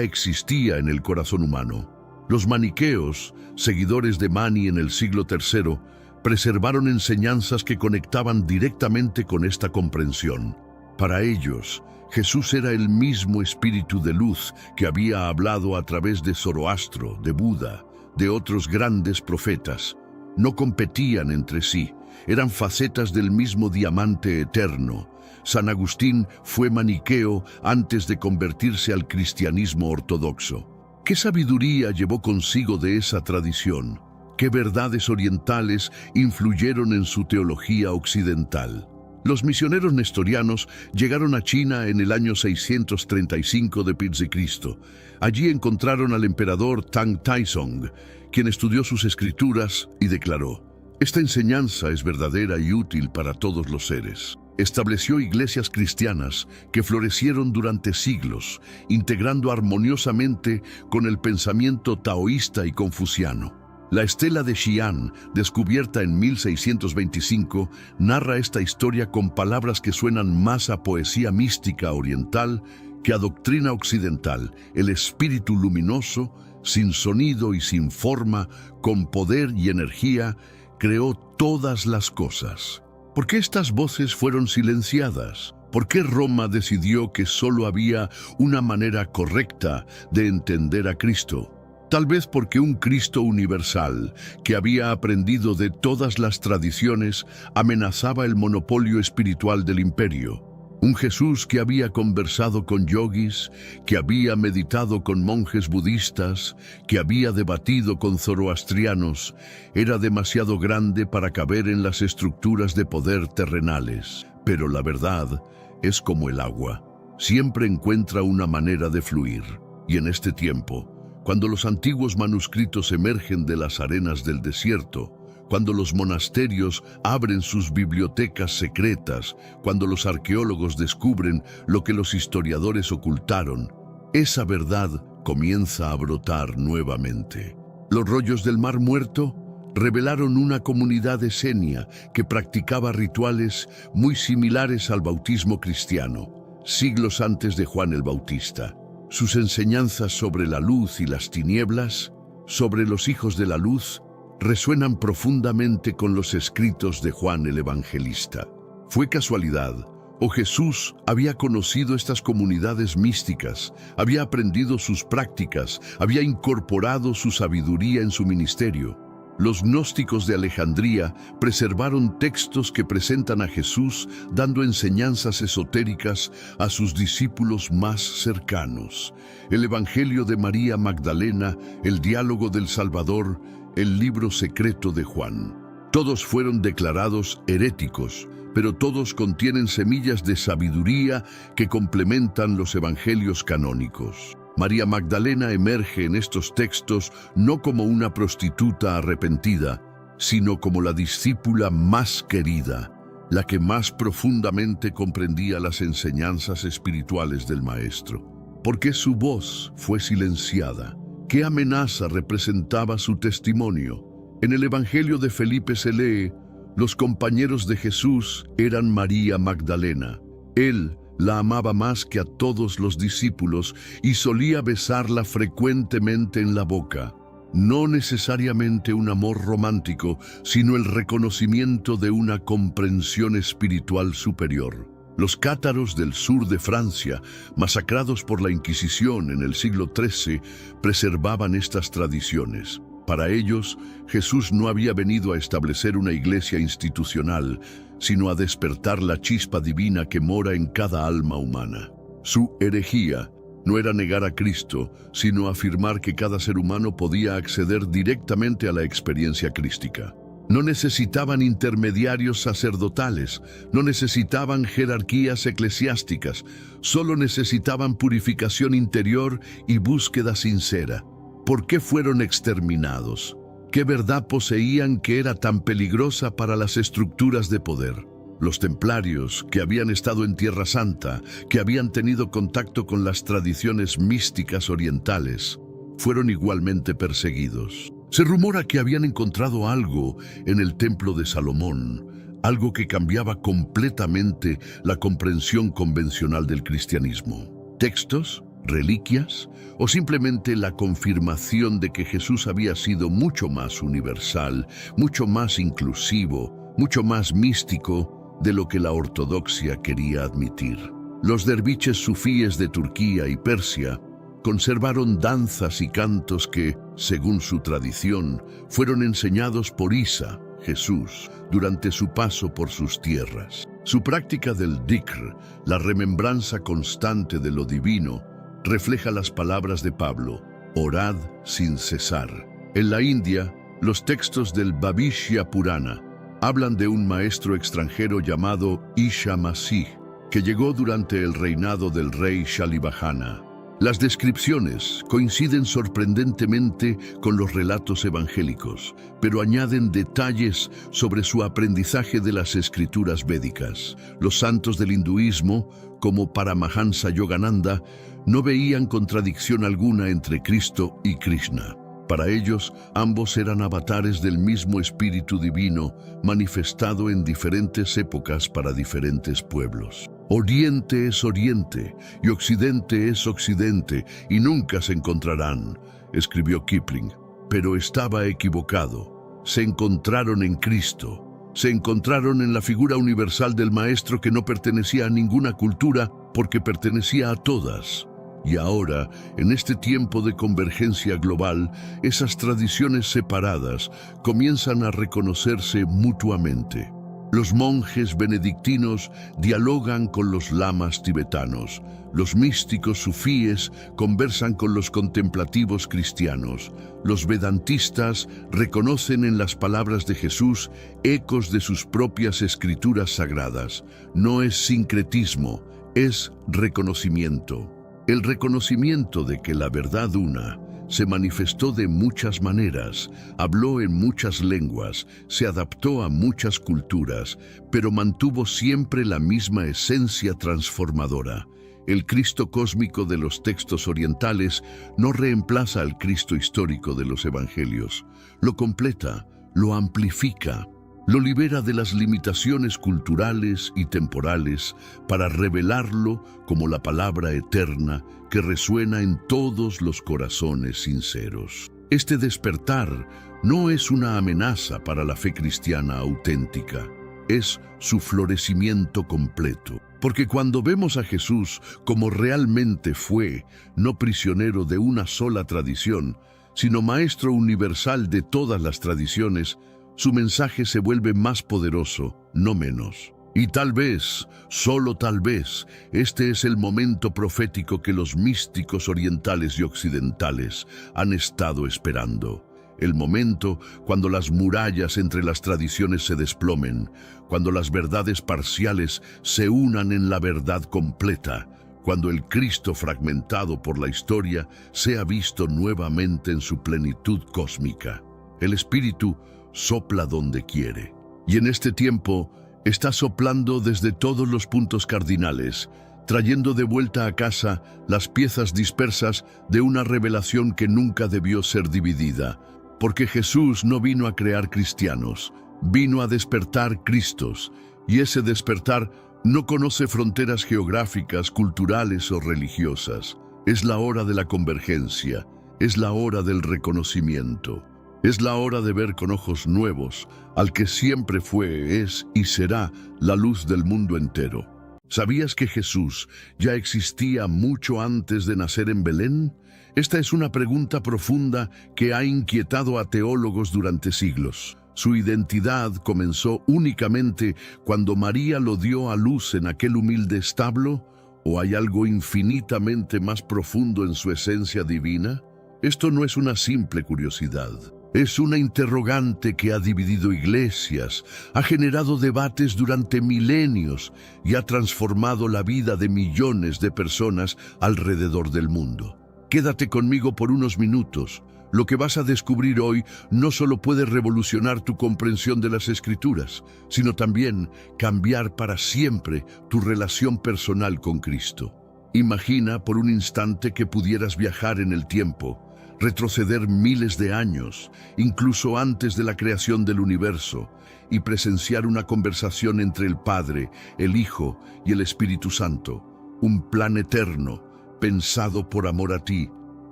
existía en el corazón humano. Los maniqueos, seguidores de Mani en el siglo III, preservaron enseñanzas que conectaban directamente con esta comprensión. Para ellos, Jesús era el mismo espíritu de luz que había hablado a través de Zoroastro, de Buda, de otros grandes profetas. No competían entre sí, eran facetas del mismo diamante eterno. San Agustín fue maniqueo antes de convertirse al cristianismo ortodoxo. ¿Qué sabiduría llevó consigo de esa tradición? ¿Qué verdades orientales influyeron en su teología occidental? Los misioneros nestorianos llegaron a China en el año 635 d. Cristo. Allí encontraron al emperador Tang Taizong, quien estudió sus escrituras y declaró: «Esta enseñanza es verdadera y útil para todos los seres». Estableció iglesias cristianas que florecieron durante siglos, integrando armoniosamente con el pensamiento taoísta y confuciano. La estela de Xi'an, descubierta en 1625, narra esta historia con palabras que suenan más a poesía mística oriental que a doctrina occidental. El espíritu luminoso, sin sonido y sin forma, con poder y energía, creó todas las cosas. ¿Por qué estas voces fueron silenciadas? ¿Por qué Roma decidió que solo había una manera correcta de entender a Cristo? Tal vez porque un Cristo universal, que había aprendido de todas las tradiciones, amenazaba el monopolio espiritual del imperio. Un Jesús que había conversado con yogis, que había meditado con monjes budistas, que había debatido con zoroastrianos, era demasiado grande para caber en las estructuras de poder terrenales. Pero la verdad es como el agua, siempre encuentra una manera de fluir. Y en este tiempo, cuando los antiguos manuscritos emergen de las arenas del desierto, cuando los monasterios abren sus bibliotecas secretas, cuando los arqueólogos descubren lo que los historiadores ocultaron, esa verdad comienza a brotar nuevamente. Los rollos del Mar Muerto revelaron una comunidad esenia que practicaba rituales muy similares al bautismo cristiano, siglos antes de Juan el Bautista. Sus enseñanzas sobre la luz y las tinieblas, sobre los hijos de la luz, resuenan profundamente con los escritos de Juan el Evangelista. ¿Fue casualidad? ¿O Jesús había conocido estas comunidades místicas, había aprendido sus prácticas, había incorporado su sabiduría en su ministerio? Los gnósticos de Alejandría preservaron textos que presentan a Jesús dando enseñanzas esotéricas a sus discípulos más cercanos. El Evangelio de María Magdalena, el diálogo del Salvador, el libro secreto de Juan. Todos fueron declarados heréticos, pero todos contienen semillas de sabiduría que complementan los evangelios canónicos. María Magdalena emerge en estos textos no como una prostituta arrepentida, sino como la discípula más querida, la que más profundamente comprendía las enseñanzas espirituales del Maestro. ¿Por qué su voz fue silenciada? ¿Qué amenaza representaba su testimonio? En el Evangelio de Felipe se lee: los compañeros de Jesús eran María Magdalena. Él la amaba más que a todos los discípulos y solía besarla frecuentemente en la boca. No necesariamente un amor romántico, sino el reconocimiento de una comprensión espiritual superior. Los cátaros del sur de Francia, masacrados por la Inquisición en el siglo XIII, preservaban estas tradiciones. Para ellos, Jesús no había venido a establecer una iglesia institucional, sino a despertar la chispa divina que mora en cada alma humana. Su herejía no era negar a Cristo, sino afirmar que cada ser humano podía acceder directamente a la experiencia crística. No necesitaban intermediarios sacerdotales, no necesitaban jerarquías eclesiásticas, solo necesitaban purificación interior y búsqueda sincera. ¿Por qué fueron exterminados? ¿Qué verdad poseían que era tan peligrosa para las estructuras de poder? Los templarios, que habían estado en Tierra Santa, que habían tenido contacto con las tradiciones místicas orientales, fueron igualmente perseguidos. Se rumora que habían encontrado algo en el templo de Salomón, algo que cambiaba completamente la comprensión convencional del cristianismo. ¿Textos? ¿Reliquias? ¿O simplemente la confirmación de que Jesús había sido mucho más universal, mucho más inclusivo, mucho más místico de lo que la ortodoxia quería admitir? Los derviches sufíes de Turquía y Persia conservaron danzas y cantos que, según su tradición, fueron enseñados por Isa, Jesús, durante su paso por sus tierras. Su práctica del dhikr, la remembranza constante de lo divino, refleja las palabras de Pablo: orad sin cesar. En la India, los textos del Bhavishya Purana hablan de un maestro extranjero llamado Isha Masih, que llegó durante el reinado del rey Shalibhajana. Las descripciones coinciden sorprendentemente con los relatos evangélicos, pero añaden detalles sobre su aprendizaje de las escrituras védicas. Los santos del hinduismo, como Paramahansa Yogananda, no veían contradicción alguna entre Cristo y Krishna. Para ellos, ambos eran avatares del mismo espíritu divino, manifestado en diferentes épocas para diferentes pueblos. Oriente es Oriente y Occidente es Occidente y nunca se encontrarán, escribió Kipling. Pero estaba equivocado. Se encontraron en Cristo. Se encontraron en la figura universal del Maestro que no pertenecía a ninguna cultura porque pertenecía a todas. Y ahora, en este tiempo de convergencia global, esas tradiciones separadas comienzan a reconocerse mutuamente. Los monjes benedictinos dialogan con los lamas tibetanos. Los místicos sufíes conversan con los contemplativos cristianos. Los vedantistas reconocen en las palabras de Jesús ecos de sus propias escrituras sagradas. No es sincretismo, es reconocimiento. El reconocimiento de que la verdad una se manifestó de muchas maneras, habló en muchas lenguas, se adaptó a muchas culturas, pero mantuvo siempre la misma esencia transformadora. El Cristo cósmico de los textos orientales no reemplaza al Cristo histórico de los evangelios, lo completa, lo amplifica, lo libera de las limitaciones culturales y temporales para revelarlo como la palabra eterna que resuena en todos los corazones sinceros. Este despertar no es una amenaza para la fe cristiana auténtica, es su florecimiento completo. Porque cuando vemos a Jesús como realmente fue, no prisionero de una sola tradición, sino maestro universal de todas las tradiciones, su mensaje se vuelve más poderoso, no menos. Y tal vez, solo tal vez, este es el momento profético que los místicos orientales y occidentales han estado esperando. El momento cuando las murallas entre las tradiciones se desplomen, cuando las verdades parciales se unan en la verdad completa, cuando el Cristo fragmentado por la historia sea visto nuevamente en su plenitud cósmica. El Espíritu sopla donde quiere. Y en este tiempo está soplando desde todos los puntos cardinales, trayendo de vuelta a casa las piezas dispersas de una revelación que nunca debió ser dividida. Porque Jesús no vino a crear cristianos, vino a despertar Cristos, y ese despertar no conoce fronteras geográficas, culturales o religiosas. Es la hora de la convergencia, es la hora del reconocimiento. Es la hora de ver con ojos nuevos al que siempre fue, es y será la luz del mundo entero. ¿Sabías que Jesús ya existía mucho antes de nacer en Belén? Esta es una pregunta profunda que ha inquietado a teólogos durante siglos. ¿Su identidad comenzó únicamente cuando María lo dio a luz en aquel humilde establo? ¿O hay algo infinitamente más profundo en su esencia divina? Esto no es una simple curiosidad. Es una interrogante que ha dividido iglesias, ha generado debates durante milenios y ha transformado la vida de millones de personas alrededor del mundo. Quédate conmigo por unos minutos. Lo que vas a descubrir hoy no solo puede revolucionar tu comprensión de las Escrituras, sino también cambiar para siempre tu relación personal con Cristo. Imagina por un instante que pudieras viajar en el tiempo, retroceder miles de años, incluso antes de la creación del universo, y presenciar una conversación entre el Padre, el Hijo y el Espíritu Santo, un plan eterno, pensado por amor a ti.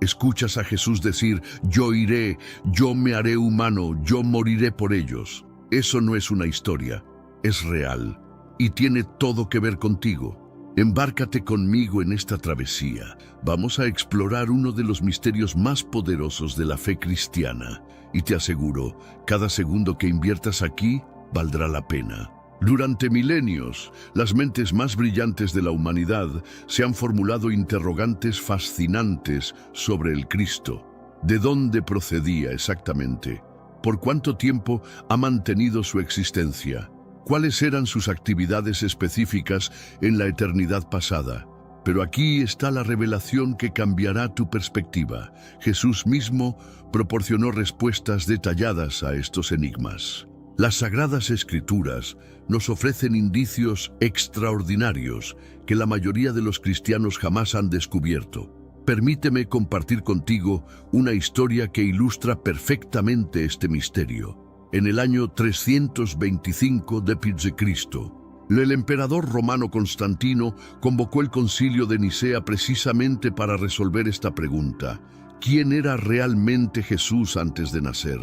Escuchas a Jesús decir: yo iré, yo me haré humano, yo moriré por ellos. Eso no es una historia, es real, y tiene todo que ver contigo. Embárcate conmigo en esta travesía. Vamos a explorar uno de los misterios más poderosos de la fe cristiana. Y te aseguro, cada segundo que inviertas aquí valdrá la pena. Durante milenios, las mentes más brillantes de la humanidad se han formulado interrogantes fascinantes sobre el Cristo. ¿De dónde procedía exactamente? ¿Por cuánto tiempo ha mantenido su existencia? ¿Cuáles eran sus actividades específicas en la eternidad pasada? Pero aquí está la revelación que cambiará tu perspectiva. Jesús mismo proporcionó respuestas detalladas a estos enigmas. Las Sagradas Escrituras nos ofrecen indicios extraordinarios que la mayoría de los cristianos jamás han descubierto. Permíteme compartir contigo una historia que ilustra perfectamente este misterio. En el año 325 d.C., el emperador romano Constantino convocó el concilio de Nicea precisamente para resolver esta pregunta: ¿quién era realmente Jesús antes de nacer?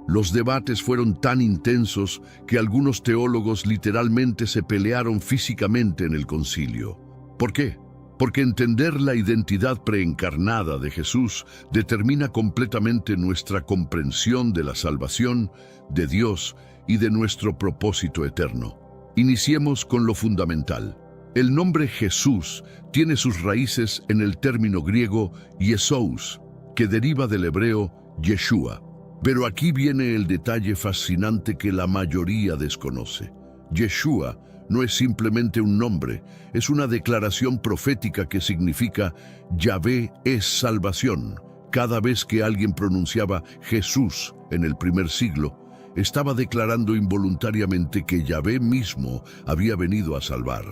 Los debates fueron tan intensos que algunos teólogos literalmente se pelearon físicamente en el concilio. ¿Por qué? Porque entender la identidad preencarnada de Jesús determina completamente nuestra comprensión de la salvación, de Dios y de nuestro propósito eterno. Iniciemos con lo fundamental. El nombre Jesús tiene sus raíces en el término griego Yesous, que deriva del hebreo Yeshua. Pero aquí viene el detalle fascinante que la mayoría desconoce. Yeshua no es simplemente un nombre, es una declaración profética que significa Yahvé es salvación. Cada vez que alguien pronunciaba Jesús en el primer siglo, estaba declarando involuntariamente que Yahvé mismo había venido a salvar.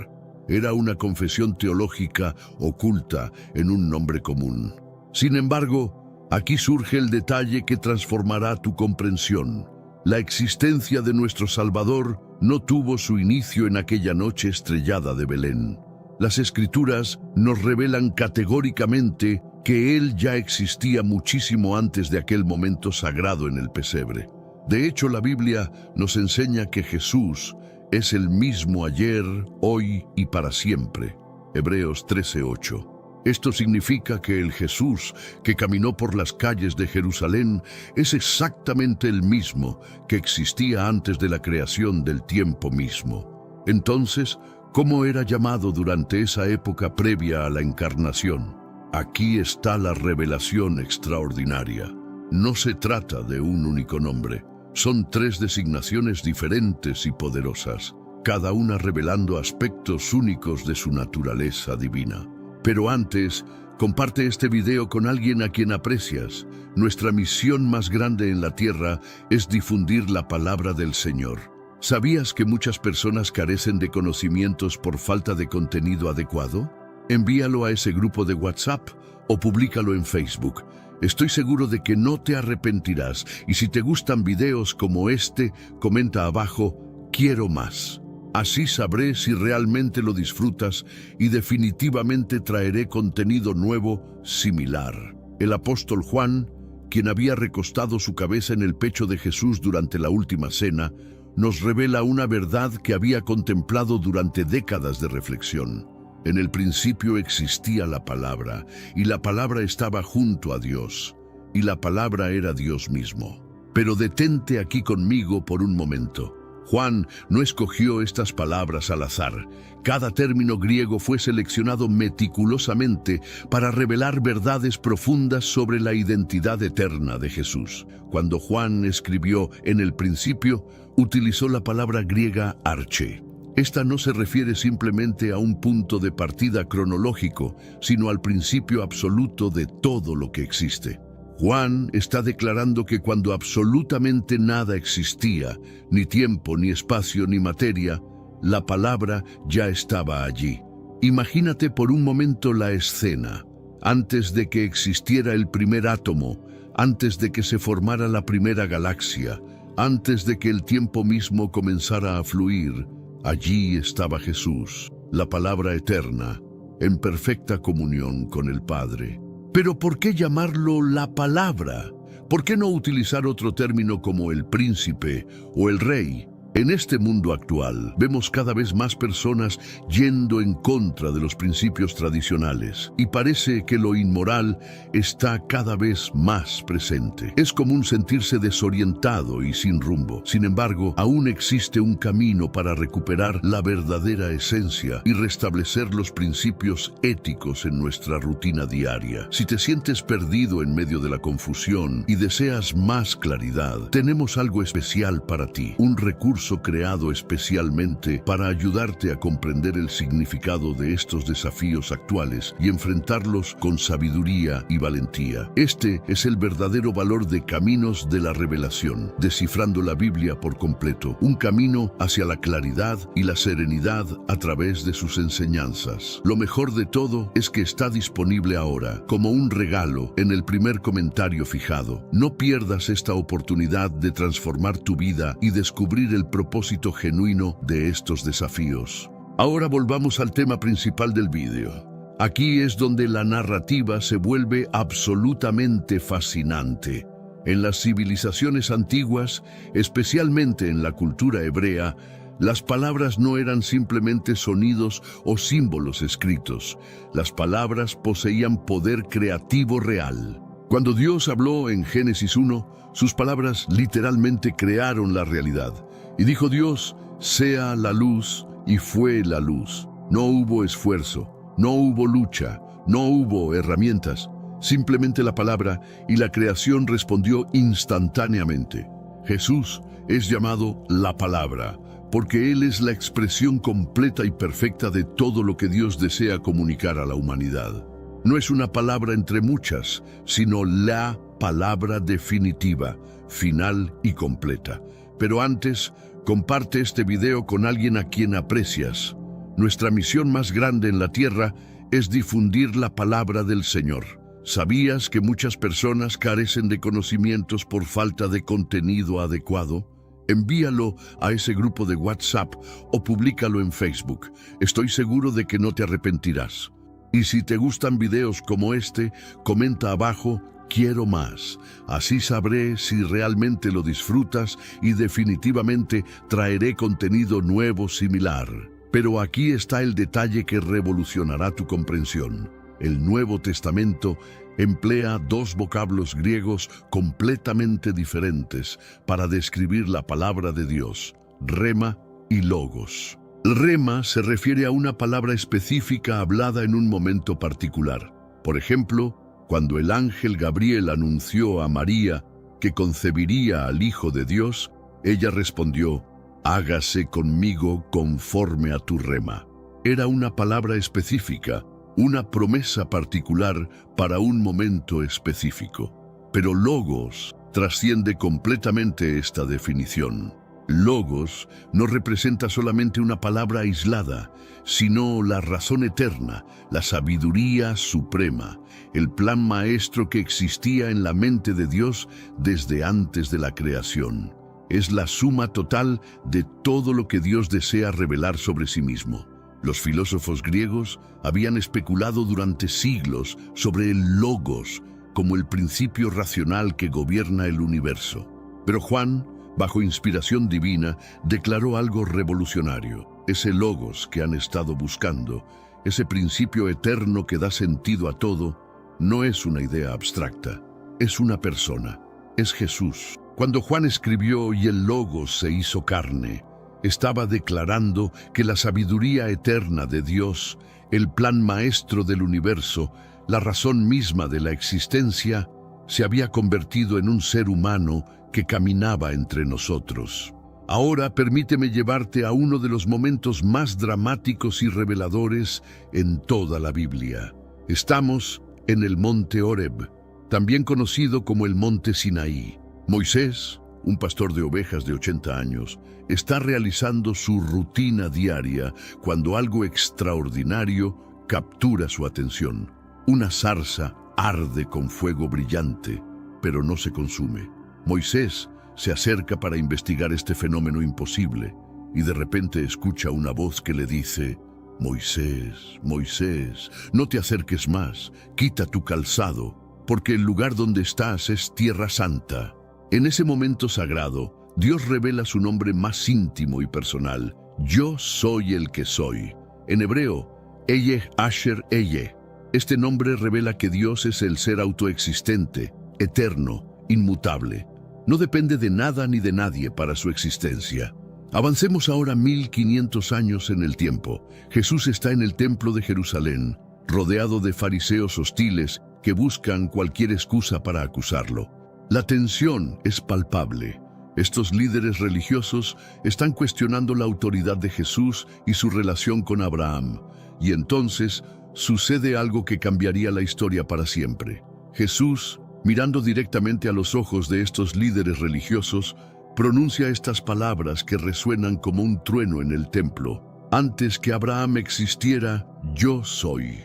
Era una confesión teológica oculta en un nombre común. Sin embargo, aquí surge el detalle que transformará tu comprensión. La existencia de nuestro Salvador no tuvo su inicio en aquella noche estrellada de Belén. Las Escrituras nos revelan categóricamente que Él ya existía muchísimo antes de aquel momento sagrado en el pesebre. De hecho, la Biblia nos enseña que Jesús es el mismo ayer, hoy y para siempre. Hebreos 13:8. Esto significa que el Jesús que caminó por las calles de Jerusalén es exactamente el mismo que existía antes de la creación del tiempo mismo. Entonces, ¿cómo era llamado durante esa época previa a la encarnación? Aquí está la revelación extraordinaria. No se trata de un único nombre. Son tres designaciones diferentes y poderosas, cada una revelando aspectos únicos de su naturaleza divina. Pero antes, comparte este video con alguien a quien aprecias. Nuestra misión más grande en la tierra es difundir la palabra del Señor. ¿Sabías que muchas personas carecen de conocimientos por falta de contenido adecuado? Envíalo a ese grupo de WhatsApp o públicalo en Facebook. Estoy seguro de que no te arrepentirás, y si te gustan videos como este, comenta abajo, quiero más. Así sabré si realmente lo disfrutas y definitivamente traeré contenido nuevo similar. El apóstol Juan, quien había recostado su cabeza en el pecho de Jesús durante la última cena, nos revela una verdad que había contemplado durante décadas de reflexión. En el principio existía la palabra, y la palabra estaba junto a Dios, y la palabra era Dios mismo. Pero detente aquí conmigo por un momento. Juan no escogió estas palabras al azar. Cada término griego fue seleccionado meticulosamente para revelar verdades profundas sobre la identidad eterna de Jesús. Cuando Juan escribió en el principio, utilizó la palabra griega arche. Esta no se refiere simplemente a un punto de partida cronológico, sino al principio absoluto de todo lo que existe. Juan está declarando que cuando absolutamente nada existía, ni tiempo, ni espacio, ni materia, la palabra ya estaba allí. Imagínate por un momento la escena. Antes de que existiera el primer átomo, antes de que se formara la primera galaxia, antes de que el tiempo mismo comenzara a fluir, allí estaba Jesús, la palabra eterna, en perfecta comunión con el Padre. Pero ¿por qué llamarlo la palabra? ¿Por qué no utilizar otro término como el príncipe o el rey? En este mundo actual, vemos cada vez más personas yendo en contra de los principios tradicionales y parece que lo inmoral está cada vez más presente. Es común sentirse desorientado y sin rumbo. Sin embargo, aún existe un camino para recuperar la verdadera esencia y restablecer los principios éticos en nuestra rutina diaria. Si te sientes perdido en medio de la confusión y deseas más claridad, tenemos algo especial para ti, un recurso creado especialmente para ayudarte a comprender el significado de estos desafíos actuales y enfrentarlos con sabiduría y valentía. Este es el verdadero valor de Caminos de la Revelación, descifrando la Biblia por completo, un camino hacia la claridad y la serenidad a través de sus enseñanzas. Lo mejor de todo es que está disponible ahora, como un regalo, en el primer comentario fijado. No pierdas esta oportunidad de transformar tu vida y descubrir el propósito genuino de estos desafíos. Ahora volvamos al tema principal del vídeo. Aquí es donde la narrativa se vuelve absolutamente fascinante. En las civilizaciones antiguas, especialmente en la cultura hebrea, las palabras no eran simplemente sonidos o símbolos escritos. Las palabras poseían poder creativo real. Cuando Dios habló en Génesis 1, sus palabras literalmente crearon la realidad. Y dijo Dios, sea la luz, y fue la luz. No hubo esfuerzo, no hubo lucha, no hubo herramientas, simplemente la palabra, y la creación respondió instantáneamente. Jesús es llamado la palabra, porque Él es la expresión completa y perfecta de todo lo que Dios desea comunicar a la humanidad. No es una palabra entre muchas, sino la palabra definitiva, final y completa. Pero antes, comparte este video con alguien a quien aprecias. Nuestra misión más grande en la tierra es difundir la palabra del Señor. ¿Sabías que muchas personas carecen de conocimientos por falta de contenido adecuado? Envíalo a ese grupo de WhatsApp o públicalo en Facebook. Estoy seguro de que no te arrepentirás. Y si te gustan videos como este, comenta abajo quiero más. Así sabré si realmente lo disfrutas y definitivamente traeré contenido nuevo similar. Pero aquí está el detalle que revolucionará tu comprensión. El Nuevo Testamento emplea dos vocablos griegos completamente diferentes para describir la palabra de Dios, rema y logos. Rema se refiere a una palabra específica hablada en un momento particular. Por ejemplo, cuando el ángel Gabriel anunció a María que concebiría al Hijo de Dios, ella respondió, hágase conmigo conforme a tu rema. Era una palabra específica, una promesa particular para un momento específico. Pero logos trasciende completamente esta definición. Logos no representa solamente una palabra aislada, sino la razón eterna, la sabiduría suprema, el plan maestro que existía en la mente de Dios desde antes de la creación. Es la suma total de todo lo que Dios desea revelar sobre sí mismo. Los filósofos griegos habían especulado durante siglos sobre el logos como el principio racional que gobierna el universo. Pero Juan, bajo inspiración divina, declaró algo revolucionario. Ese logos que han estado buscando, ese principio eterno que da sentido a todo, no es una idea abstracta, es una persona, es Jesús. Cuando Juan escribió y el logos se hizo carne, estaba declarando que la sabiduría eterna de Dios, el plan maestro del universo, la razón misma de la existencia, se había convertido en un ser humano que caminaba entre nosotros. Ahora permíteme llevarte a uno de los momentos más dramáticos y reveladores en toda la Biblia. Estamos en el monte Horeb, también conocido como el monte Sinaí. Moisés, un pastor de ovejas de 80 años, está realizando su rutina diaria cuando algo extraordinario captura su atención. Una zarza arde con fuego brillante, pero no se consume. Moisés se acerca para investigar este fenómeno imposible y de repente escucha una voz que le dice: Moisés, Moisés, no te acerques más, quita tu calzado, porque el lugar donde estás es tierra santa. En ese momento sagrado, Dios revela su nombre más íntimo y personal. Yo soy el que soy. En hebreo, Eye Asher Eye. Este nombre revela que Dios es el ser autoexistente, eterno, inmutable. No depende de nada ni de nadie para su existencia. Avancemos ahora 1500 años en el tiempo. Jesús está en el templo de Jerusalén, rodeado de fariseos hostiles que buscan cualquier excusa para acusarlo. La tensión es palpable. Estos líderes religiosos están cuestionando la autoridad de Jesús y su relación con Abraham. Y entonces sucede algo que cambiaría la historia para siempre. Jesús, mirando directamente a los ojos de estos líderes religiosos, pronuncia estas palabras que resuenan como un trueno en el templo. Antes que Abraham existiera, yo soy.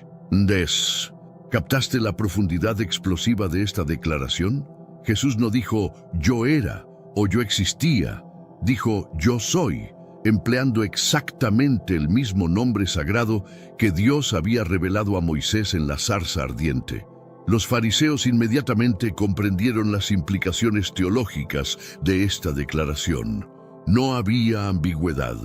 ¿Captaste la profundidad explosiva de esta declaración? Jesús no dijo, yo era o yo existía. Dijo, yo soy, empleando exactamente el mismo nombre sagrado que Dios había revelado a Moisés en la zarza ardiente. Los fariseos inmediatamente comprendieron las implicaciones teológicas de esta declaración. No había ambigüedad,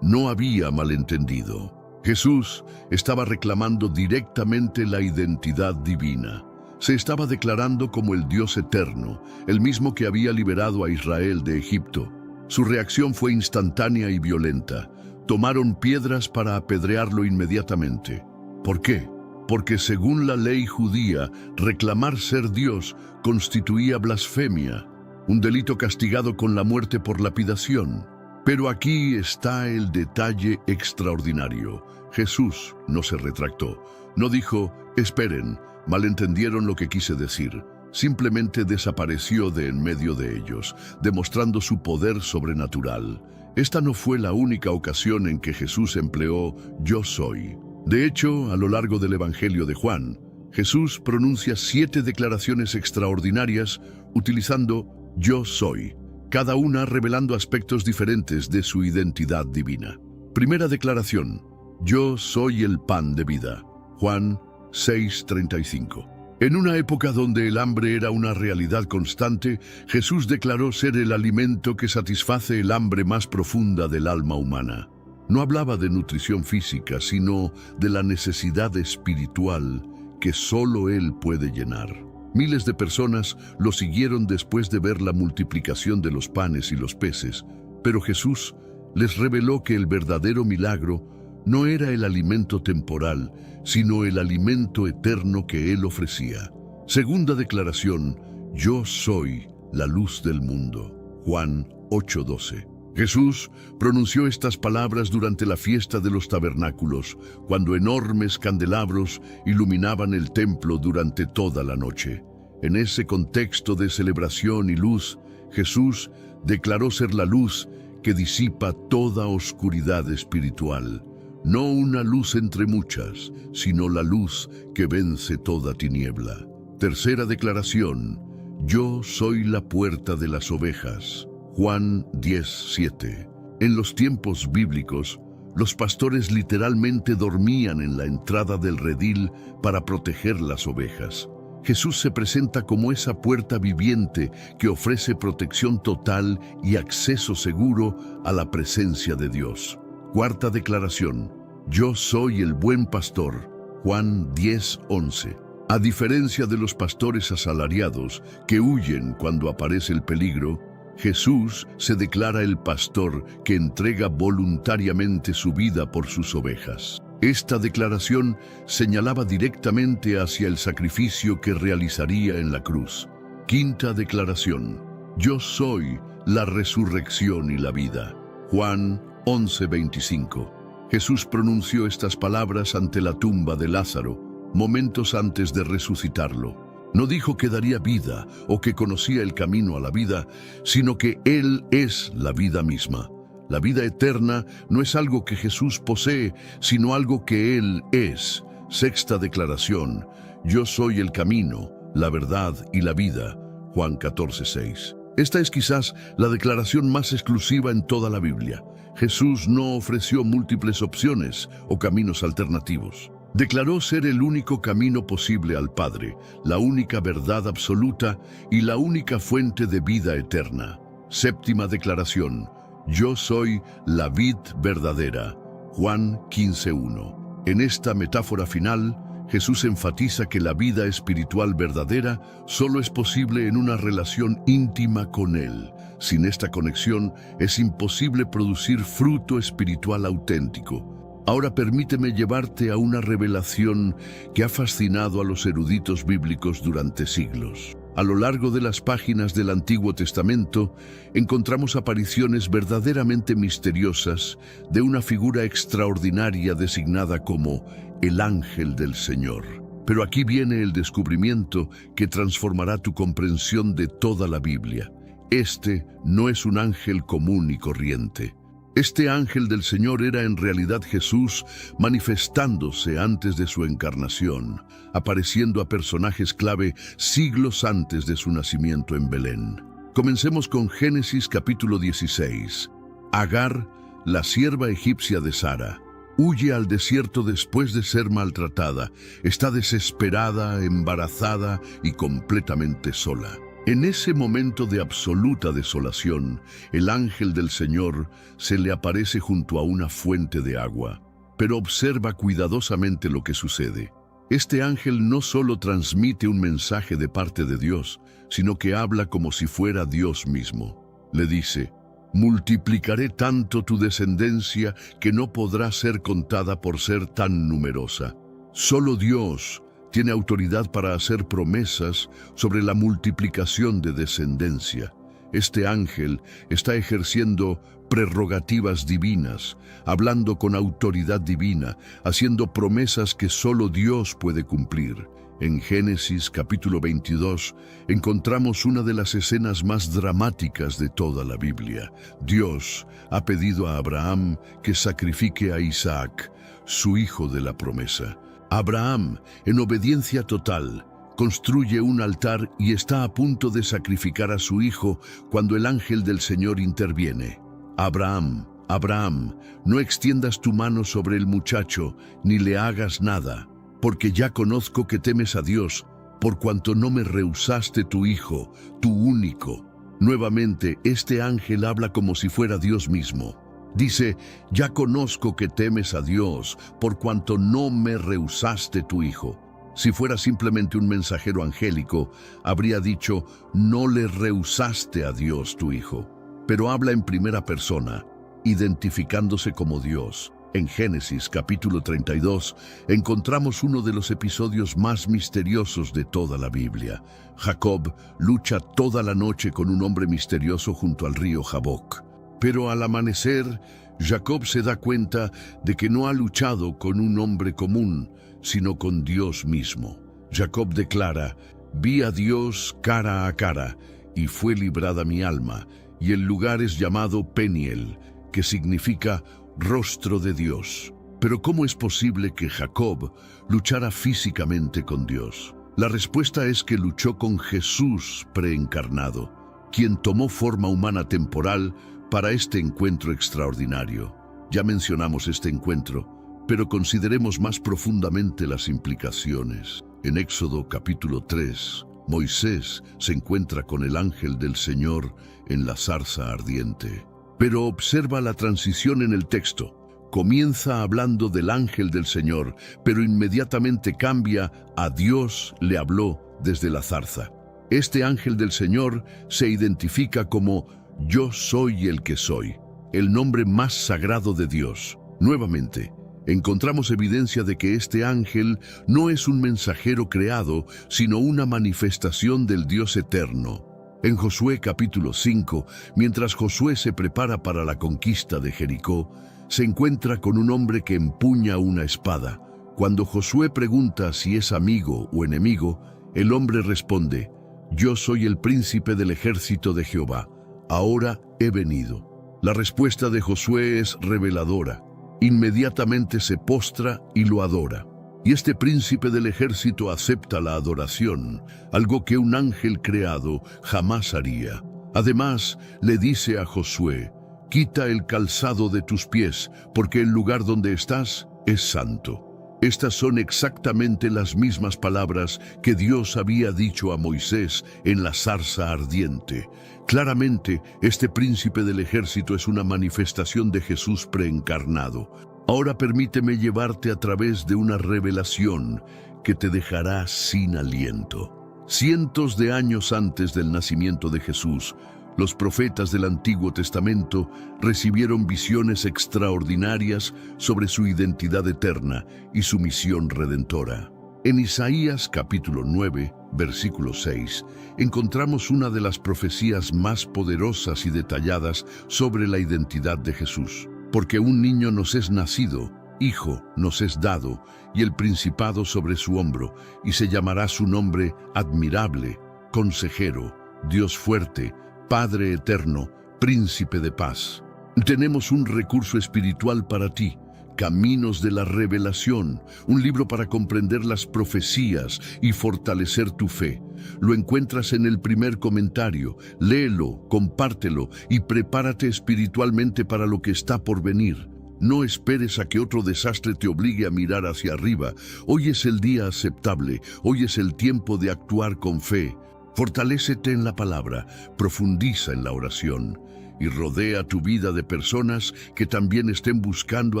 no había malentendido. Jesús estaba reclamando directamente la identidad divina. Se estaba declarando como el Dios eterno, el mismo que había liberado a Israel de Egipto. Su reacción fue instantánea y violenta. Tomaron piedras para apedrearlo inmediatamente. ¿Por qué? Porque según la ley judía, reclamar ser Dios constituía blasfemia, un delito castigado con la muerte por lapidación. Pero aquí está el detalle extraordinario. Jesús no se retractó. No dijo, esperen, malentendieron lo que quise decir. Simplemente desapareció de en medio de ellos, demostrando su poder sobrenatural. Esta no fue la única ocasión en que Jesús empleó yo soy. De hecho, a lo largo del Evangelio de Juan, Jesús pronuncia 7 declaraciones extraordinarias utilizando yo soy, cada una revelando aspectos diferentes de su identidad divina. Primera declaración, yo soy el pan de vida. Juan 6:35. En una época donde el hambre era una realidad constante, Jesús declaró ser el alimento que satisface el hambre más profunda del alma humana. No hablaba de nutrición física, sino de la necesidad espiritual que solo Él puede llenar. Miles de personas lo siguieron después de ver la multiplicación de los panes y los peces, pero Jesús les reveló que el verdadero milagro no era el alimento temporal, sino el alimento eterno que Él ofrecía. Segunda declaración, yo soy la luz del mundo. Juan 8:12. Jesús pronunció estas palabras durante la fiesta de los tabernáculos, cuando enormes candelabros iluminaban el templo durante toda la noche. En ese contexto de celebración y luz, Jesús declaró ser la luz que disipa toda oscuridad espiritual. No una luz entre muchas, sino la luz que vence toda tiniebla. Tercera declaración, yo soy la puerta de las ovejas. Juan 10:7. En los tiempos bíblicos, los pastores literalmente dormían en la entrada del redil para proteger las ovejas. Jesús se presenta como esa puerta viviente que ofrece protección total y acceso seguro a la presencia de Dios. Cuarta declaración, yo soy el buen pastor. Juan 10:11. A diferencia de los pastores asalariados que huyen cuando aparece el peligro, Jesús se declara el pastor que entrega voluntariamente su vida por sus ovejas. Esta declaración señalaba directamente hacia el sacrificio que realizaría en la cruz. Quinta declaración, yo soy la resurrección y la vida. Juan 11:25. Jesús pronunció estas palabras ante la tumba de Lázaro, momentos antes de resucitarlo. No dijo que daría vida o que conocía el camino a la vida, sino que Él es la vida misma. La vida eterna no es algo que Jesús posee, sino algo que Él es. Sexta declaración, yo soy el camino, la verdad y la vida. Juan 14:6. Esta es quizás la declaración más exclusiva en toda la Biblia. Jesús no ofreció múltiples opciones o caminos alternativos. Declaró ser el único camino posible al Padre, la única verdad absoluta y la única fuente de vida eterna. Séptima declaración. Yo soy la vid verdadera. Juan 15:1. En esta metáfora final, Jesús enfatiza que la vida espiritual verdadera solo es posible en una relación íntima con Él. Sin esta conexión es imposible producir fruto espiritual auténtico. Ahora permíteme llevarte a una revelación que ha fascinado a los eruditos bíblicos durante siglos. A lo largo de las páginas del Antiguo Testamento encontramos apariciones verdaderamente misteriosas de una figura extraordinaria designada como el ángel del Señor. Pero aquí viene el descubrimiento que transformará tu comprensión de toda la Biblia. Este no es un ángel común y corriente. Este ángel del Señor era en realidad Jesús manifestándose antes de su encarnación, apareciendo a personajes clave siglos antes de su nacimiento en Belén. Comencemos con Génesis capítulo 16. Agar, la sierva egipcia de Sara, huye al desierto después de ser maltratada. Está desesperada, embarazada y completamente sola. En ese momento de absoluta desolación, el ángel del Señor se le aparece junto a una fuente de agua, pero observa cuidadosamente lo que sucede. Este ángel no solo transmite un mensaje de parte de Dios, sino que habla como si fuera Dios mismo. Le dice: multiplicaré tanto tu descendencia que no podrá ser contada por ser tan numerosa. Solo Dios tiene autoridad para hacer promesas sobre la multiplicación de descendencia. Este ángel está ejerciendo prerrogativas divinas, hablando con autoridad divina, haciendo promesas que solo Dios puede cumplir. En Génesis capítulo 22 encontramos una de las escenas más dramáticas de toda la Biblia. Dios ha pedido a Abraham que sacrifique a Isaac, su hijo de la promesa. Abraham, en obediencia total, construye un altar y está a punto de sacrificar a su hijo cuando el ángel del Señor interviene. Abraham, Abraham, no extiendas tu mano sobre el muchacho, ni le hagas nada, porque ya conozco que temes a Dios, por cuanto no me rehusaste tu hijo, tu único. Nuevamente, este ángel habla como si fuera Dios mismo. Dice: ya conozco que temes a Dios, por cuanto no me rehusaste tu hijo. Si fuera simplemente un mensajero angélico, habría dicho: no le rehusaste a Dios tu hijo. Pero habla en primera persona, identificándose como Dios. En Génesis capítulo 32 encontramos uno de los episodios más misteriosos de toda la Biblia. Jacob lucha toda la noche con un hombre misterioso junto al río Jaboc. Pero al amanecer, Jacob se da cuenta de que no ha luchado con un hombre común, sino con Dios mismo. Jacob declara: vi a Dios cara a cara, y fue librada mi alma, y el lugar es llamado Peniel, que significa rostro de Dios. Pero ¿cómo es posible que Jacob luchara físicamente con Dios? La respuesta es que luchó con Jesús preencarnado, quien tomó forma humana temporal para este encuentro extraordinario. Ya mencionamos este encuentro, pero consideremos más profundamente las implicaciones. En Éxodo capítulo 3, Moisés se encuentra con el ángel del Señor en la zarza ardiente. Pero observa la transición en el texto. Comienza hablando del ángel del Señor, pero inmediatamente cambia a Dios le habló desde la zarza. Este ángel del Señor se identifica como Yo soy el que soy, el nombre más sagrado de Dios. Nuevamente, encontramos evidencia de que este ángel no es un mensajero creado, sino una manifestación del Dios eterno. En Josué capítulo 5, mientras Josué se prepara para la conquista de Jericó, se encuentra con un hombre que empuña una espada. Cuando Josué pregunta si es amigo o enemigo, el hombre responde: Yo soy el príncipe del ejército de Jehová. Ahora he venido. La respuesta de Josué es reveladora. Inmediatamente se postra y lo adora. Y este príncipe del ejército acepta la adoración, algo que un ángel creado jamás haría. Además, le dice a Josué: quita el calzado de tus pies, porque el lugar donde estás es santo. Estas son exactamente las mismas palabras que Dios había dicho a Moisés en la zarza ardiente. Claramente, este príncipe del ejército es una manifestación de Jesús preencarnado. Ahora permíteme llevarte a través de una revelación que te dejará sin aliento. Cientos de años antes del nacimiento de Jesús, los profetas del Antiguo Testamento recibieron visiones extraordinarias sobre su identidad eterna y su misión redentora. En Isaías capítulo 9, versículo 6, encontramos una de las profecías más poderosas y detalladas sobre la identidad de Jesús. Porque un niño nos es nacido, hijo nos es dado, y el principado sobre su hombro, y se llamará su nombre Admirable, Consejero, Dios fuerte, Padre eterno, Príncipe de paz. Tenemos un recurso espiritual para ti, Caminos de la Revelación, un libro para comprender las profecías y fortalecer tu fe. Lo encuentras en el primer comentario. Léelo, compártelo y prepárate espiritualmente para lo que está por venir. No esperes a que otro desastre te obligue a mirar hacia arriba. Hoy es el día aceptable, hoy es el tiempo de actuar con fe. Fortalécete en la palabra, profundiza en la oración y rodea tu vida de personas que también estén buscando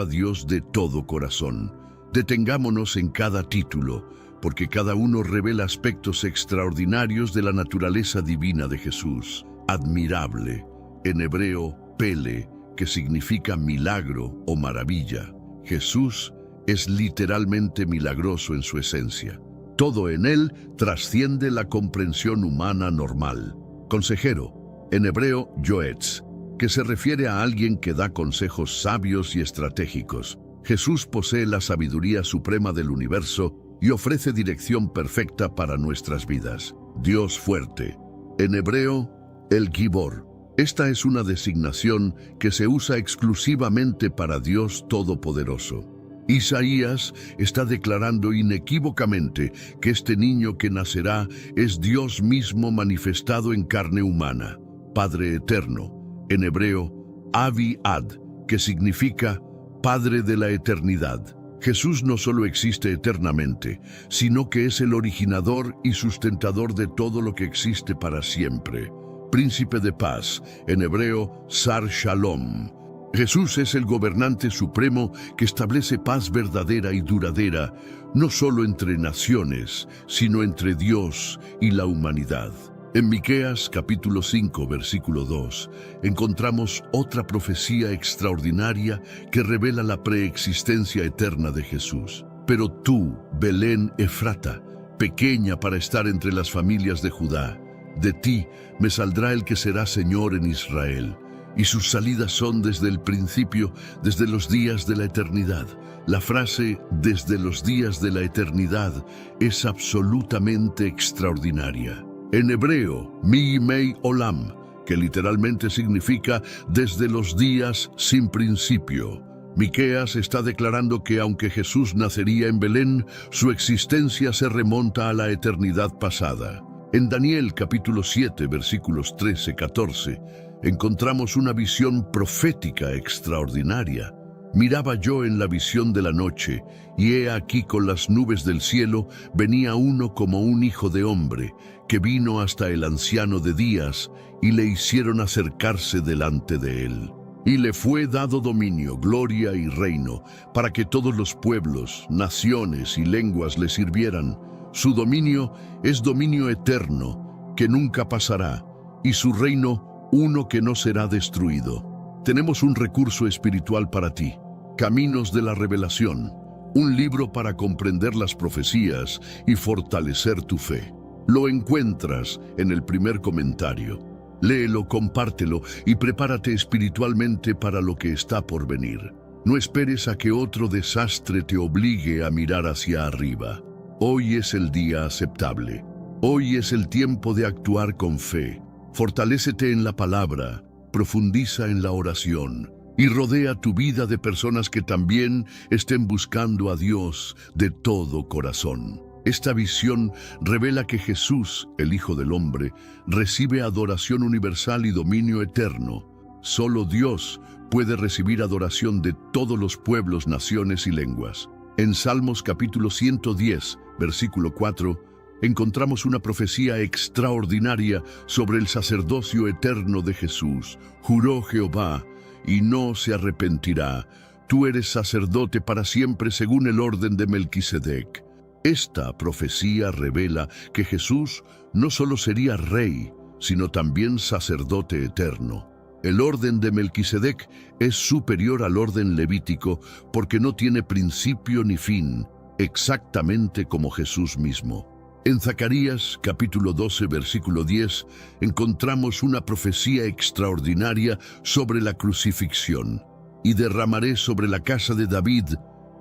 a Dios de todo corazón. Detengámonos en cada título, porque cada uno revela aspectos extraordinarios de la naturaleza divina de Jesús. Admirable, en hebreo, pele, que significa milagro o maravilla. Jesús es literalmente milagroso en su esencia. Todo en él trasciende la comprensión humana normal. Consejero, en hebreo, yoetz, que se refiere a alguien que da consejos sabios y estratégicos. Jesús posee la sabiduría suprema del universo y ofrece dirección perfecta para nuestras vidas. Dios fuerte, en hebreo, el Gibor. Esta es una designación que se usa exclusivamente para Dios Todopoderoso. Isaías está declarando inequívocamente que este niño que nacerá es Dios mismo manifestado en carne humana, Padre eterno, en hebreo, Avi-Ad, que significa Padre de la eternidad. Jesús no solo existe eternamente, sino que es el originador y sustentador de todo lo que existe para siempre. Príncipe de paz, en hebreo, Sar Shalom. Jesús es el gobernante supremo que establece paz verdadera y duradera, no solo entre naciones, sino entre Dios y la humanidad. En Miqueas capítulo 5, versículo 2, encontramos otra profecía extraordinaria que revela la preexistencia eterna de Jesús. Pero tú, Belén Efrata, pequeña para estar entre las familias de Judá, de ti me saldrá el que será Señor en Israel. Y sus salidas son desde el principio, desde los días de la eternidad. La frase «desde los días de la eternidad» es absolutamente extraordinaria. En hebreo, Mi-Mei Olam, que literalmente significa «desde los días sin principio». Miqueas está declarando que aunque Jesús nacería en Belén, su existencia se remonta a la eternidad pasada. En Daniel capítulo 7, versículos 13-14, encontramos una visión profética extraordinaria. Miraba yo en la visión de la noche, y he aquí con las nubes del cielo venía uno como un hijo de hombre, que vino hasta el anciano de días, y le hicieron acercarse delante de él. Y le fue dado dominio, gloria y reino, para que todos los pueblos, naciones y lenguas le sirvieran. Su dominio es dominio eterno, que nunca pasará, y su reino uno que no será destruido. Tenemos un recurso espiritual para ti, Caminos de la Revelación, un libro para comprender las profecías y fortalecer tu fe. Lo encuentras en el primer comentario. Léelo, compártelo y prepárate espiritualmente para lo que está por venir. No esperes a que otro desastre te obligue a mirar hacia arriba. Hoy es el día aceptable. Hoy es el tiempo de actuar con fe. Fortalécete en la palabra, profundiza en la oración y rodea tu vida de personas que también estén buscando a Dios de todo corazón. Esta visión revela que Jesús, el Hijo del Hombre, recibe adoración universal y dominio eterno. Solo Dios puede recibir adoración de todos los pueblos, naciones y lenguas. En Salmos capítulo 110, versículo 4, encontramos una profecía extraordinaria sobre el sacerdocio eterno de Jesús. Juró Jehová, y no se arrepentirá: tú eres sacerdote para siempre según el orden de Melquisedec. Esta profecía revela que Jesús no solo sería rey, sino también sacerdote eterno. El orden de Melquisedec es superior al orden levítico porque no tiene principio ni fin, exactamente como Jesús mismo. En Zacarías capítulo 12, versículo 10, encontramos una profecía extraordinaria sobre la crucifixión. Y derramaré sobre la casa de David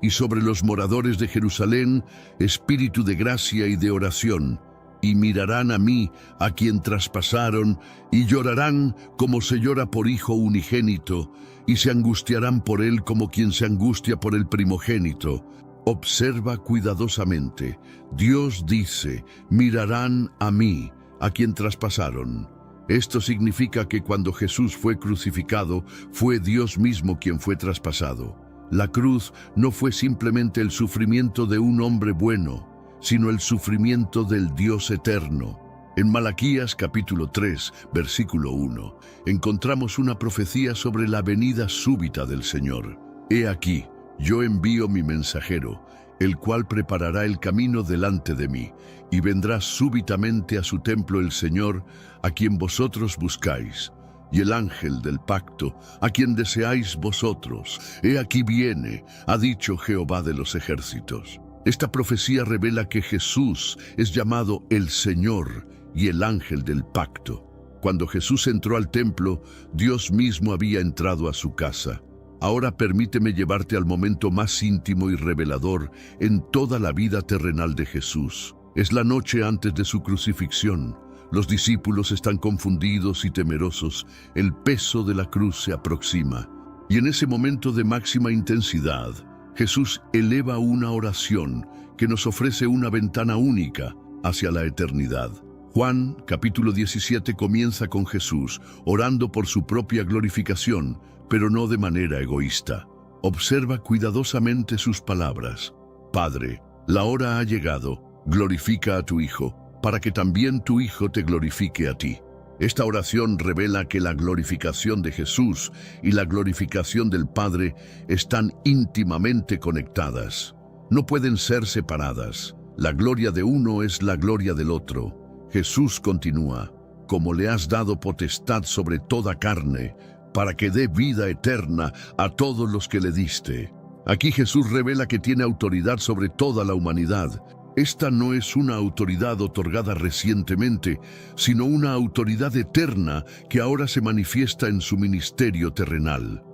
y sobre los moradores de Jerusalén espíritu de gracia y de oración, y mirarán a mí, a quien traspasaron, y llorarán como se llora por hijo unigénito, y se angustiarán por él como quien se angustia por el primogénito. Observa cuidadosamente. Dios dice: mirarán a mí, a quien traspasaron. Esto significa que cuando Jesús fue crucificado, fue Dios mismo quien fue traspasado. La cruz no fue simplemente el sufrimiento de un hombre bueno, sino el sufrimiento del Dios eterno. En Malaquías capítulo 3, versículo 1, encontramos una profecía sobre la venida súbita del Señor. He aquí, yo envío mi mensajero, el cual preparará el camino delante de mí, y vendrá súbitamente a su templo el Señor, a quien vosotros buscáis, y el ángel del pacto, a quien deseáis vosotros. He aquí viene, ha dicho Jehová de los ejércitos. Esta profecía revela que Jesús es llamado el Señor y el ángel del pacto. Cuando Jesús entró al templo, Dios mismo había entrado a su casa. Ahora permíteme llevarte al momento más íntimo y revelador en toda la vida terrenal de Jesús. Es la noche antes de su crucifixión. Los discípulos están confundidos y temerosos. El peso de la cruz se aproxima. Y en ese momento de máxima intensidad, Jesús eleva una oración que nos ofrece una ventana única hacia la eternidad. Juan capítulo 17 comienza con Jesús orando por su propia glorificación, pero no de manera egoísta. Observa cuidadosamente sus palabras. Padre, la hora ha llegado, glorifica a tu Hijo, para que también tu Hijo te glorifique a ti. Esta oración revela que la glorificación de Jesús y la glorificación del Padre están íntimamente conectadas. No pueden ser separadas. La gloria de uno es la gloria del otro. Jesús continúa: como le has dado potestad sobre toda carne, para que dé vida eterna a todos los que le diste. Aquí Jesús revela que tiene autoridad sobre toda la humanidad. Esta no es una autoridad otorgada recientemente, sino una autoridad eterna que ahora se manifiesta en su ministerio terrenal.